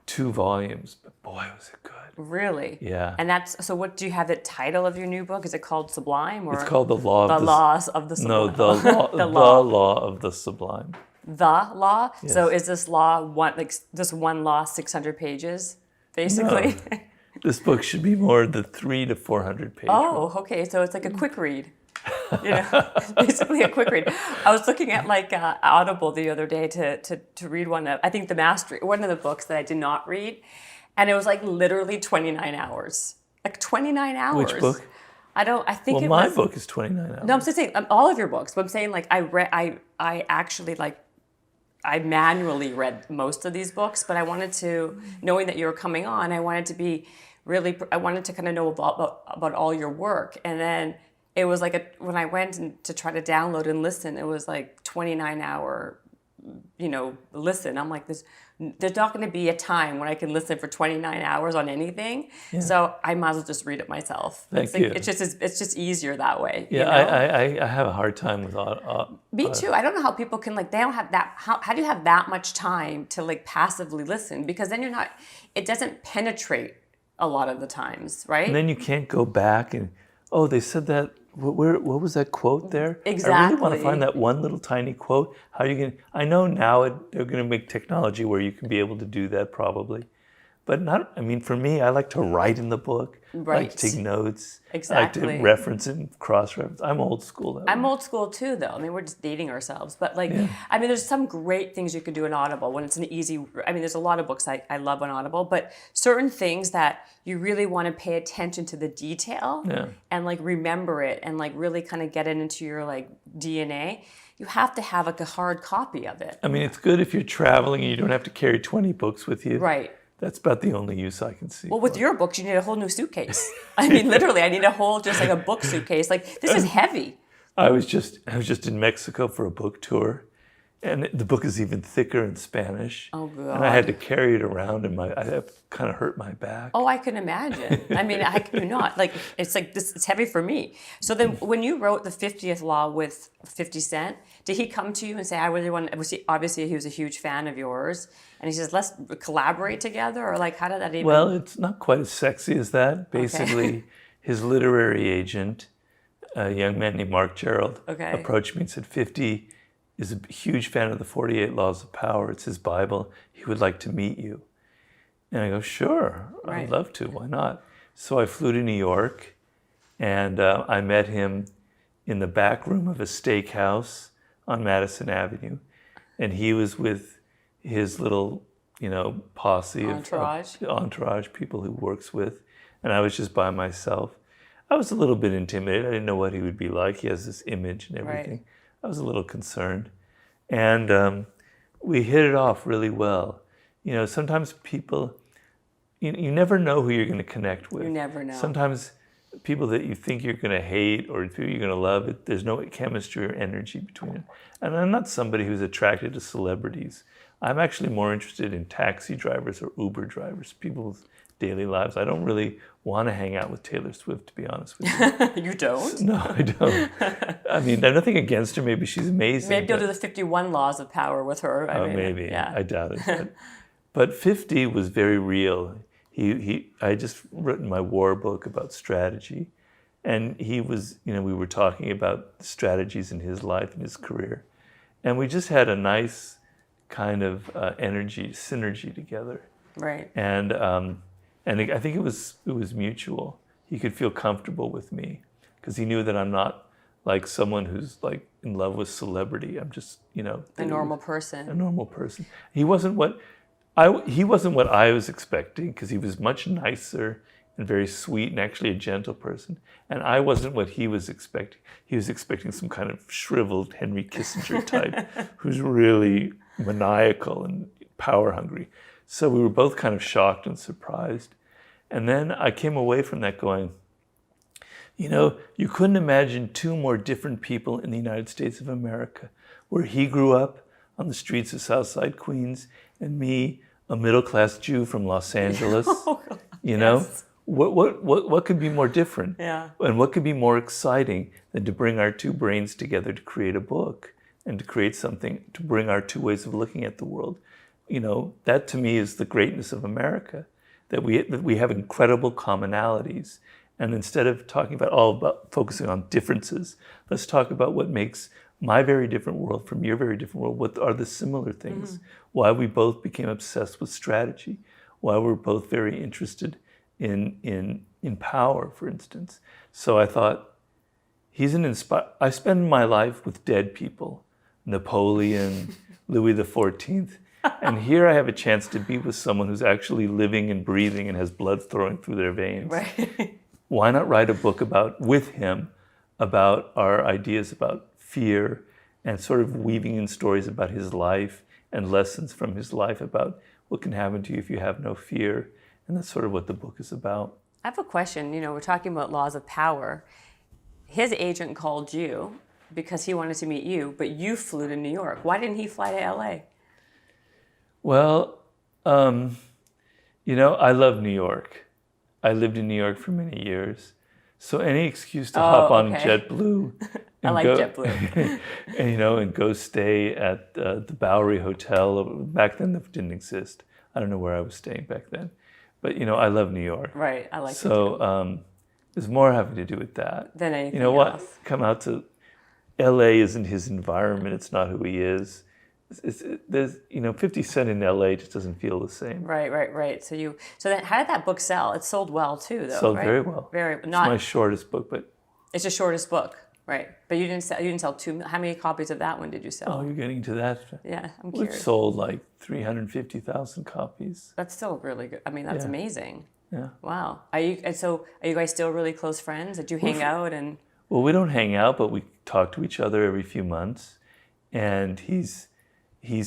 2 volumes, but boy, was it good. Really? Yeah. And so what do you have the title of your new book? Is it called Sublime? Or it's called The Law of the Laws of the Sublime. No, the law of the Sublime. The law? Yes. So is this law one law 600 pages, basically? No. This book should be more the 300 to 400 pages. Oh, okay. So it's like a quick read. Basically a quick read. I was looking at Audible the other day to read one of the books that I did not read, and it was like literally 29 hours. Like 29 hours. Which book? I think well, it my was. book is 29 hours. No, I'm just saying all of your books. But I'm saying I actually I manually read most of these books, but I wanted to, knowing that you were coming on, I wanted to kind of know about all your work, and then. It was when I went to try to download and listen, it was like 29-hour, listen. I'm like, there's not going to be a time when I can listen for 29 hours on anything. Yeah. So I might as well just read it myself. Thank you. It's just easier that way. Yeah, I have a hard time with me too. I don't know how people can they don't have that. How do you have that much time to passively listen? Because then it doesn't penetrate a lot of the times, right? And then you can't go back and, oh, they said that what was that quote there? Exactly. I really want to find that one little tiny quote. How you can? I know now they're going to make technology where you can be able to do that probably, but not. I mean, for me, I like to write in the book. Right. I like to take notes. Exactly. I like to reference and cross-reference. I'm old school. I'm old school too, though. I mean, we're just dating ourselves. But I mean, there's some great things you can do in Audible when it's an easy. I mean, there's a lot of books I love on Audible, but certain things that you really want to pay attention to the detail and remember it and really kind of get it into your DNA. You have to have a hard copy of it. I mean, it's good if you're traveling and you don't have to carry 20 books with you. Right. That's about the only use I can see. Well, with your books, you need a whole new suitcase. I mean, literally, I need a whole, just a book suitcase. This is heavy. I was just in Mexico for a book tour, and the book is even thicker in Spanish. Oh, God. And I had to carry it around, and I kind of hurt my back. Oh, I can imagine. I mean, I do not. It's this. It's heavy for me. So then, when you wrote the 50th Law with 50 Cent, did he come to you and say, "I really want"? Obviously, he was a huge fan of yours, and he says, "Let's collaborate together," or how did that even? Well, it's not quite as sexy as that. Basically, his literary agent, a young man named Mark Gerald, approached me and said, 50 is a huge fan of the 48 Laws of Power. It's his Bible. He would like to meet you. And I go, sure, I'd love to. Why not? So I flew to New York, and I met him in the back room of a steakhouse on Madison Avenue. And he was with his little, posse of entourage people who works with. And I was just by myself. I was a little bit intimidated. I didn't know what he would be like. He has this image and everything. Right. I was a little concerned. And we hit it off really well. Sometimes people, you never know who you're going to connect with. You never know. Sometimes people that you think you're going to hate or who you're going to love, there's no chemistry or energy between them. And I'm not somebody who's attracted to celebrities. I'm actually more interested in taxi drivers or Uber drivers, people's daily lives. I don't really want to hang out with Taylor Swift, to be honest with you. You don't? No, I don't. I mean, I have nothing against her. Maybe she's amazing. Maybe you'll do the 51 Laws of Power with her. Maybe. Yeah. I doubt it. But 50 was very real. I just written my war book about strategy. And he was, we were talking about strategies in his life and his career. And we just had a nice kind of synergy together. Right. And I think it was mutual. He could feel comfortable with me because he knew that I'm not like someone who's in love with celebrity. I'm just, a normal person. A normal person. He wasn't what I was expecting because he was much nicer and very sweet and actually a gentle person. And I wasn't what he was expecting. He was expecting some kind of shriveled Henry Kissinger type who's really maniacal and power hungry. So we were both kind of shocked and surprised. And then I came away from that going, you couldn't imagine two more different people in the United States of America, where he grew up on the streets of Southside Queens and me, a middle-class Jew from Los Angeles. Yes. What could be more different? Yeah. And what could be more exciting than to bring our two brains together to create a book and to create something, to bring our two ways of looking at the world? That to me is the greatness of America, that we have incredible commonalities. And instead of talking about focusing on differences, let's talk about what makes my very different world from your very different world. What are the similar things? Mm-hmm. Why we both became obsessed with strategy, why we're both very interested in power, for instance. So I thought, I spend my life with dead people, Napoleon, Louis XIV. And here I have a chance to be with someone who's actually living and breathing and has blood flowing through their veins. Right. Why not write a book with him about our ideas about fear and sort of weaving in stories about his life and lessons from his life about what can happen to you if you have no fear. And that's sort of what the book is about. I have a question. We're talking about laws of power. His agent called you because he wanted to meet you, but you flew to New York. Why didn't he fly to LA? Well, I love New York. I lived in New York for many years. So any excuse to hop on JetBlue I like JetBlue. and go stay at the Bowery Hotel. Back then that didn't exist. I don't know where I was staying back then. But, I love New York. Right, I like it too. So was more having to do with that. Than anything You know what? else. Come out to L.A. isn't his environment. It's not who he is. There's 50 Cent in L.A. just doesn't feel the same. Right. So then, how did that book sell? It sold well too, though. Sold right? very well. Very It's my shortest book, but It's the shortest book, right? But you didn't sell two. How many copies of that one did you sell? oh, you're getting to that. Yeah, I'm We've curious. sold like 350,000 copies. That's still really good. I mean, that's Yeah. amazing. Yeah. Wow. Are you guys still really close friends? Did you hang out and? Well, we don't hang out, but we talk to each other every few months, and he's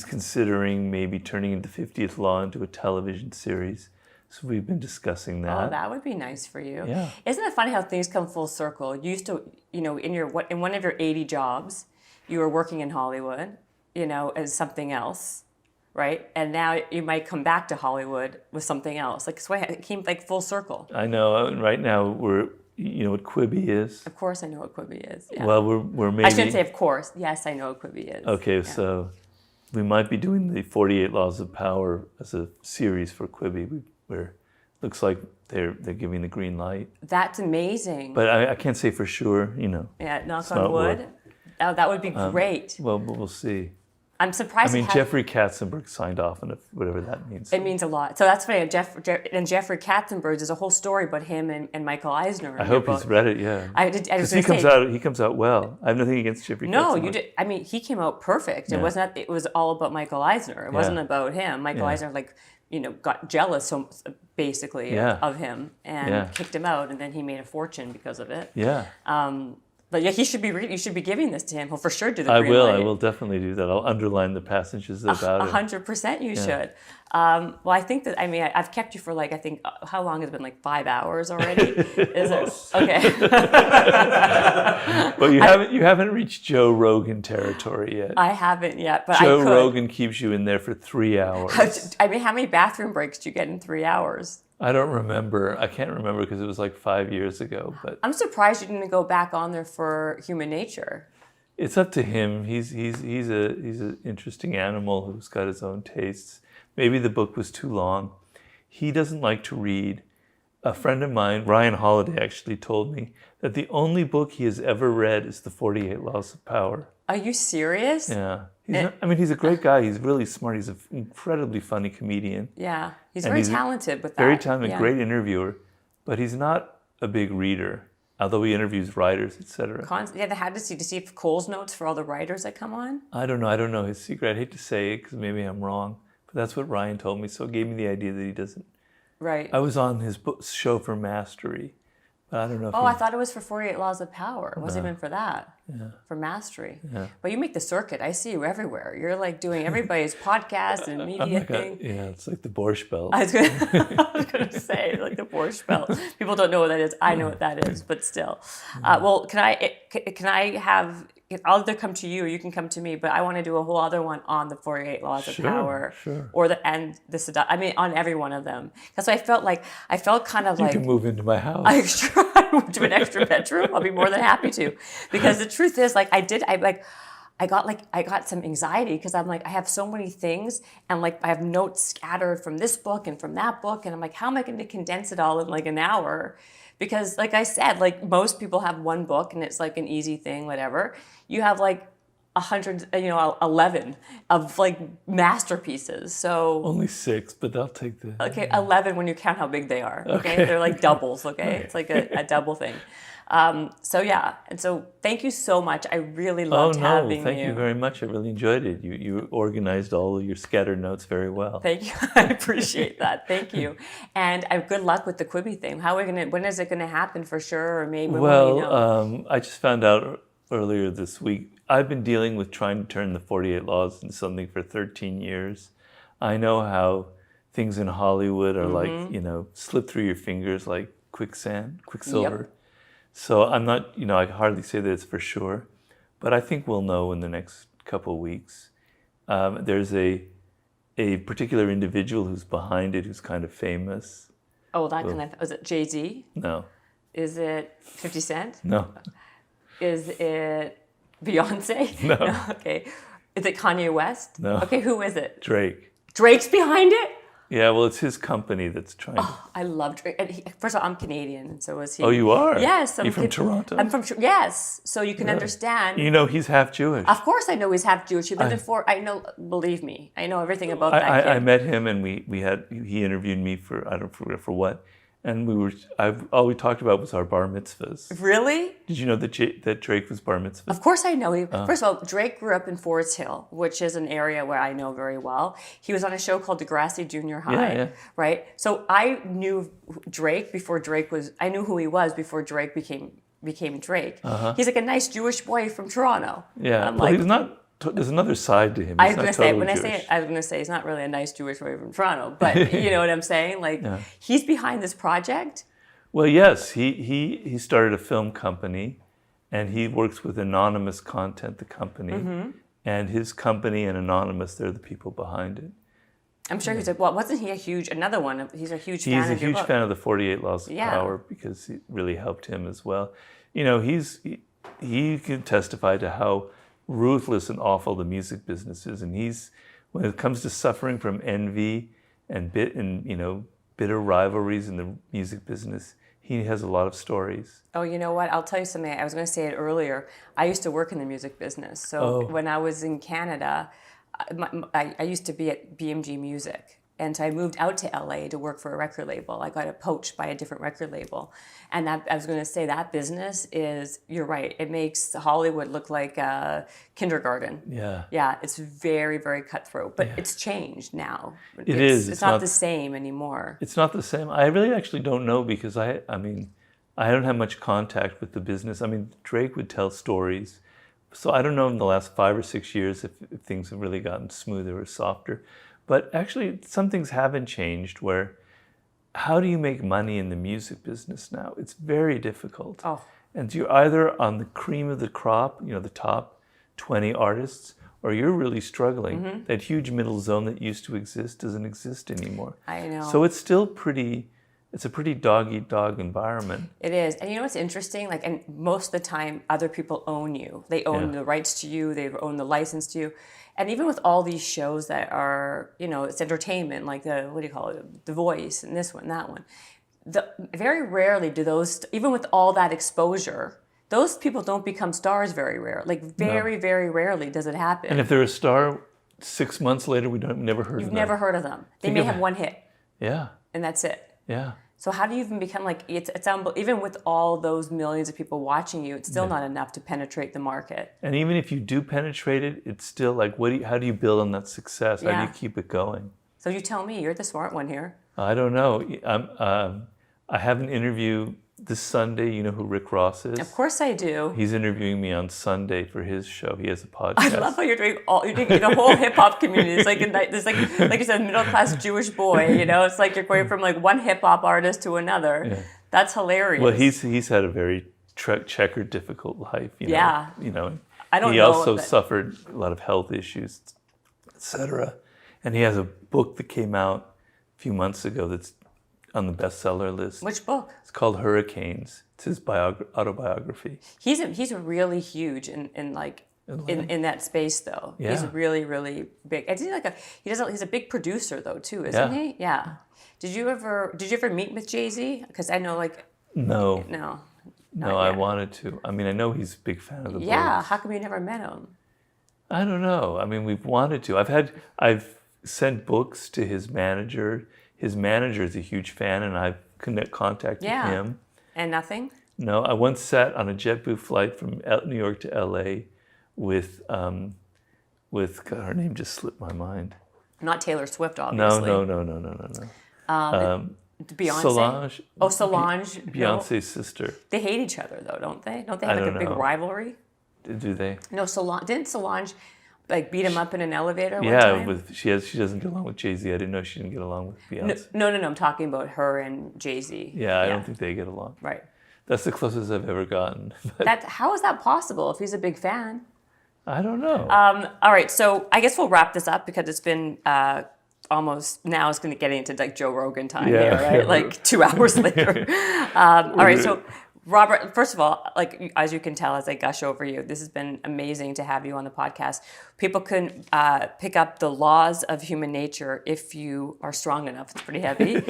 considering maybe turning into 50th Law into a television series. So we've been discussing that. Oh, that would be nice for you. Yeah. Isn't it funny how things come full circle? You used to, in one of your 80 jobs, you were working in Hollywood, as something else, right? And now you might come back to Hollywood with something else. Like, so it came like full circle. I know. And right now we're, what Quibi is. Of course, I know what Quibi is. Yeah. Well, we're maybe. I shouldn't say of course. Yes, I know what Quibi is. Okay, Yeah. so we might be doing the 48 Laws of Power as a series for Quibi, where looks like they're giving the green light. That's amazing. But I can't say for sure. Yeah, knock it's on not wood. wood. Oh, that would be great. Well, we'll see. I'm surprised. I mean, Jeffrey Katzenberg signed off on it, whatever that means. It means a lot. So that's funny. And Jeffrey Katzenberg, there's a whole story about him and Michael Eisner. I hope he's read it. Yeah. I was Because going he comes out well. I have nothing against Jeffrey. No, Katzenberg. you did. I mean, he came out perfect. It Yeah. wasn't. It was all about Michael Eisner. It wasn't about him. Michael Eisner, got jealous, basically, Yeah. of him and Yeah. kicked him out, and then he made a fortune because of it. Yeah. But yeah, he should be. You should be giving this to him. He'll for sure do the. I green will. light. I will definitely do that. I'll underline the passages about it. 100% you should. Well, I think that, I've kept you for how long has it been? Like 5 hours already? Is it? Okay. But you haven't reached Joe Rogan territory yet. I haven't yet, but Joe I could. Rogan keeps you in there for 3 hours. How many bathroom breaks do you get in 3 hours? I don't remember. I can't remember because it was like 5 years ago. But I'm surprised you didn't go back on there for Human Nature. it's up to him. He's an interesting animal who's got his own tastes. Maybe the book was too long. He doesn't like to read. A friend of mine, Ryan Holiday, actually told me that the only book he has ever read is The 48 Laws of Power. Are you serious? Yeah. He's a great guy. He's really smart. He's an incredibly funny comedian. Yeah. He's And very he's talented with that. Very talented, Yeah. great interviewer, but he's not a big reader, although he interviews writers, etc. They had to see if Cole's notes for all the writers that come on. I don't know his secret. I hate to say it because maybe I'm wrong, but that's what Ryan told me, so it gave me the idea that he doesn't. Right. I was on his show for Mastery, but I don't know if I thought it was for 48 Laws of Power. It wasn't No. even for that. Yeah. For Mastery. Yeah. But you make the circuit. I see you everywhere. You're like doing everybody's podcast and media thing. It's like the Borscht Belt. I was going to say, like the Borscht Belt. People don't know what that is. I know what that is, but still. Well, can I have... I'll either come to you or you can come to me, but I want to do a whole other one on the 48 Laws of Power. Sure. Or on every one of them. That's why I felt kind of You like... can move into my house. I moved to an extra bedroom. I'll be more than happy to. Because the truth is, I got some anxiety because I'm like, I have so many things and I have notes scattered from this book and from that book. And I'm like, how am I going to condense it all in like an hour? Because like I said, like most people have one book and it's like an easy thing, whatever. You have like 11 of like masterpieces. So Only 6, but I'll take that. okay, 11 when you count how big they are. Okay, they're like doubles. Okay, it's like a double thing. So yeah, and so thank you so much. I really loved having you. Thank you very much. I really enjoyed it. You organized all of your scattered notes very well. Thank you. I appreciate that. Thank you. And good luck with the Quibi thing. When is it gonna happen for sure? Or maybe I just found out earlier this week. I've been dealing with trying to turn the 48 Laws into something for 13 years. I know how things in Hollywood are like, slip through your fingers like quicksilver. Yep. So I'm not, I can hardly say that it's for sure, but I think we'll know in the next couple of weeks. There's a particular individual who's behind it who's kind of famous. Oh, is it Jay-Z? No. Is it 50 Cent? No. Is it Beyonce? No. Okay. Is it Kanye West? No. Okay, who is it? Drake. Drake's behind it? Yeah, well, it's his company that's trying to... I love Drake. And first of all, I'm Canadian, and so is he. Oh, you are? Yes. You're from Toronto? I'm from, yes. So you can understand. You know, he's half Jewish. Of course I know he's half Jewish. He lived in Fort, I know, believe me, I know everything about that kid. I met him, and he interviewed me for, I don't forget for what, and all we talked about was our bar mitzvahs. Really? Did you know that Drake was bar mitzvah? Of course I know. First of all, Drake grew up in Forest Hill, which is an area where I know very well. He was on a show called Degrassi Junior High, right? So I knew Drake before I knew who he was before Drake became Drake. He's like a nice Jewish boy from Toronto. Yeah, well, he's not. There's another side to him. I was going to say he's not really a nice Jewish boy from Toronto, but you know what I'm saying? Like he's behind this project. Well, yes, he started a film company, and he works with Anonymous Content, the company, and his company and Anonymous, they're the people behind it. I'm sure he's wasn't he another one? He's a huge fan of your book. He's a huge fan of the 48 Laws of Power because it really helped him as well. You know, he can testify to how ruthless and awful the music business is, and when it comes to suffering from envy and bitter rivalries in the music business, he has a lot of stories. Oh, you know what? I'll tell you something. I was going to say it earlier. I used to work in the music business. So when I was in Canada, I used to be at BMG Music. And so I moved out to LA to work for a record label. I got poached by a different record label. And I was going to say that business you're right, it makes Hollywood look like a kindergarten. Yeah. Yeah, it's very, very cutthroat. But it's changed now. It's not the same anymore. It's not the same. I really actually don't know because I don't have much contact with the business. I mean, Drake would tell stories. So I don't know in the last 5 or 6 years if things have really gotten smoother or softer. But actually, some things haven't changed where how do you make money in the music business now? It's very difficult. And you're either on the cream of the crop, the top 20 artists, or you're really struggling. That huge middle zone that used to exist doesn't exist anymore. I know. So it's still it's a pretty dog-eat-dog environment. It is. And you know what's interesting? And most of the time, other people own you. They own the rights to you. They own the license to you. And even with all these shows that are, it's entertainment, like The Voice and this one, that one. Very rarely do those, even with all that exposure, those people don't become stars very rare. Very, very rarely does it happen. And if they're a star, 6 months later, never heard of them. You've never heard of them. They may have one hit. Yeah. And that's it. Yeah. So how do you even become it's even with all those millions of people watching you, it's still not enough to penetrate the market. And even if you do penetrate it, it's still how do you build on that success? How do you keep it going? So you tell me, you're the smart one here. I don't know. I have an interview this Sunday. You know who Rick Ross is? Of course I do. He's interviewing me on Sunday for his show. He has a podcast. I love how you're doing the whole hip hop community. It's like you said, middle class Jewish boy. It's like you're going from one hip hop artist to another. Yeah. That's hilarious. Well, he's had a very checkered, difficult life. Yeah. I don't know. He also suffered a lot of health issues, etc. And he has a book that came out a few months ago that's on the bestseller list. Which book? It's called Hurricanes. It's his autobiography. He's really huge in that space though. Yeah. He's really, really big. I think he's a big producer though too, isn't he? Yeah. Did you ever meet with Jay-Z? Because I know No. No, I wanted to. I mean, I know he's a big fan of the Yeah, books. How come you never met him? I don't know. I mean, we've wanted to. I've sent books to his manager. His manager is a huge fan, and I've contacted him. And nothing? No, I once sat on a JetBlue flight from New York to LA with God, her name just slipped my mind. Not Taylor Swift, obviously. No. Beyonce? Solange. Oh, Solange. Beyonce's sister. They hate each other, though, don't they? Don't they have a big rivalry? Do they? No, didn't Solange beat him up in an elevator one time? Yeah, she doesn't get along with Jay-Z. I didn't know she didn't get along with Beyonce. No, I'm talking about her and Jay-Z. Yeah, I don't think they get along. Right. That's the closest I've ever gotten. How is that possible if he's a big fan? I don't know. All right, so I guess we'll wrap this up because it's been almost, now it's going to get into Joe Rogan time here, right? 2 hours later. All right, so Robert, first of all, like as you can tell as I gush over you, this has been amazing to have you on the podcast. People can pick up The Laws of Human Nature if you are strong enough. It's pretty heavy.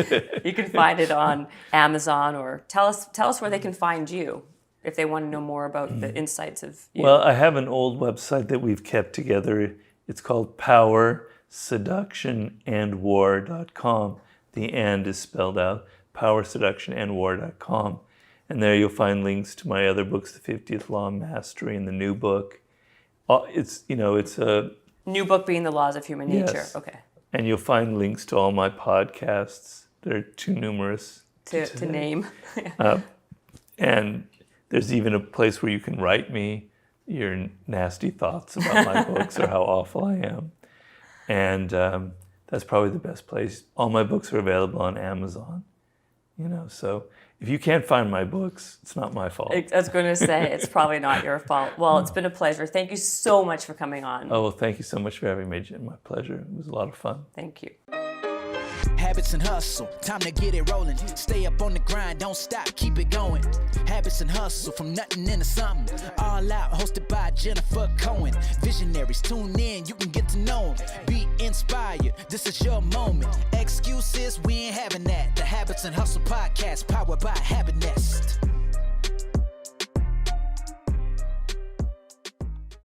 You can find it on Amazon, or tell us where they can find you if they want to know more about the insights of you. Well, I have an old website that we've kept together. It's called Power, Seduction, and War.com. The "and" is spelled out. Power, Seduction, and War.com. And there you'll find links to my other books, The 50th Law of Mastery and the new book. It's a... New book being The Laws of Human Nature. Yes. Okay. And you'll find links to all my podcasts. They're too numerous To name. And there's even a place where you can write me your nasty thoughts about my books or how awful I am. And that's probably the best place. All my books are available on Amazon. So if you can't find my books, it's not my fault. I was going to say, it's probably not your fault. Well, it's been a pleasure. Thank you so much for coming on. Oh, well, thank you so much for having me, Jen. My pleasure. It was a lot of fun. Thank you. Habits and hustle, time to get it rolling. Stay up on the grind, don't stop, keep it going. Habits and hustle, from nothing into something. All out, hosted by Jennifer Cohen. Visionaries, tune in, you can get to know them. Be inspired, this is your moment. Excuses, we ain't having that. The Habits and Hustle podcast, powered by Habit Nest.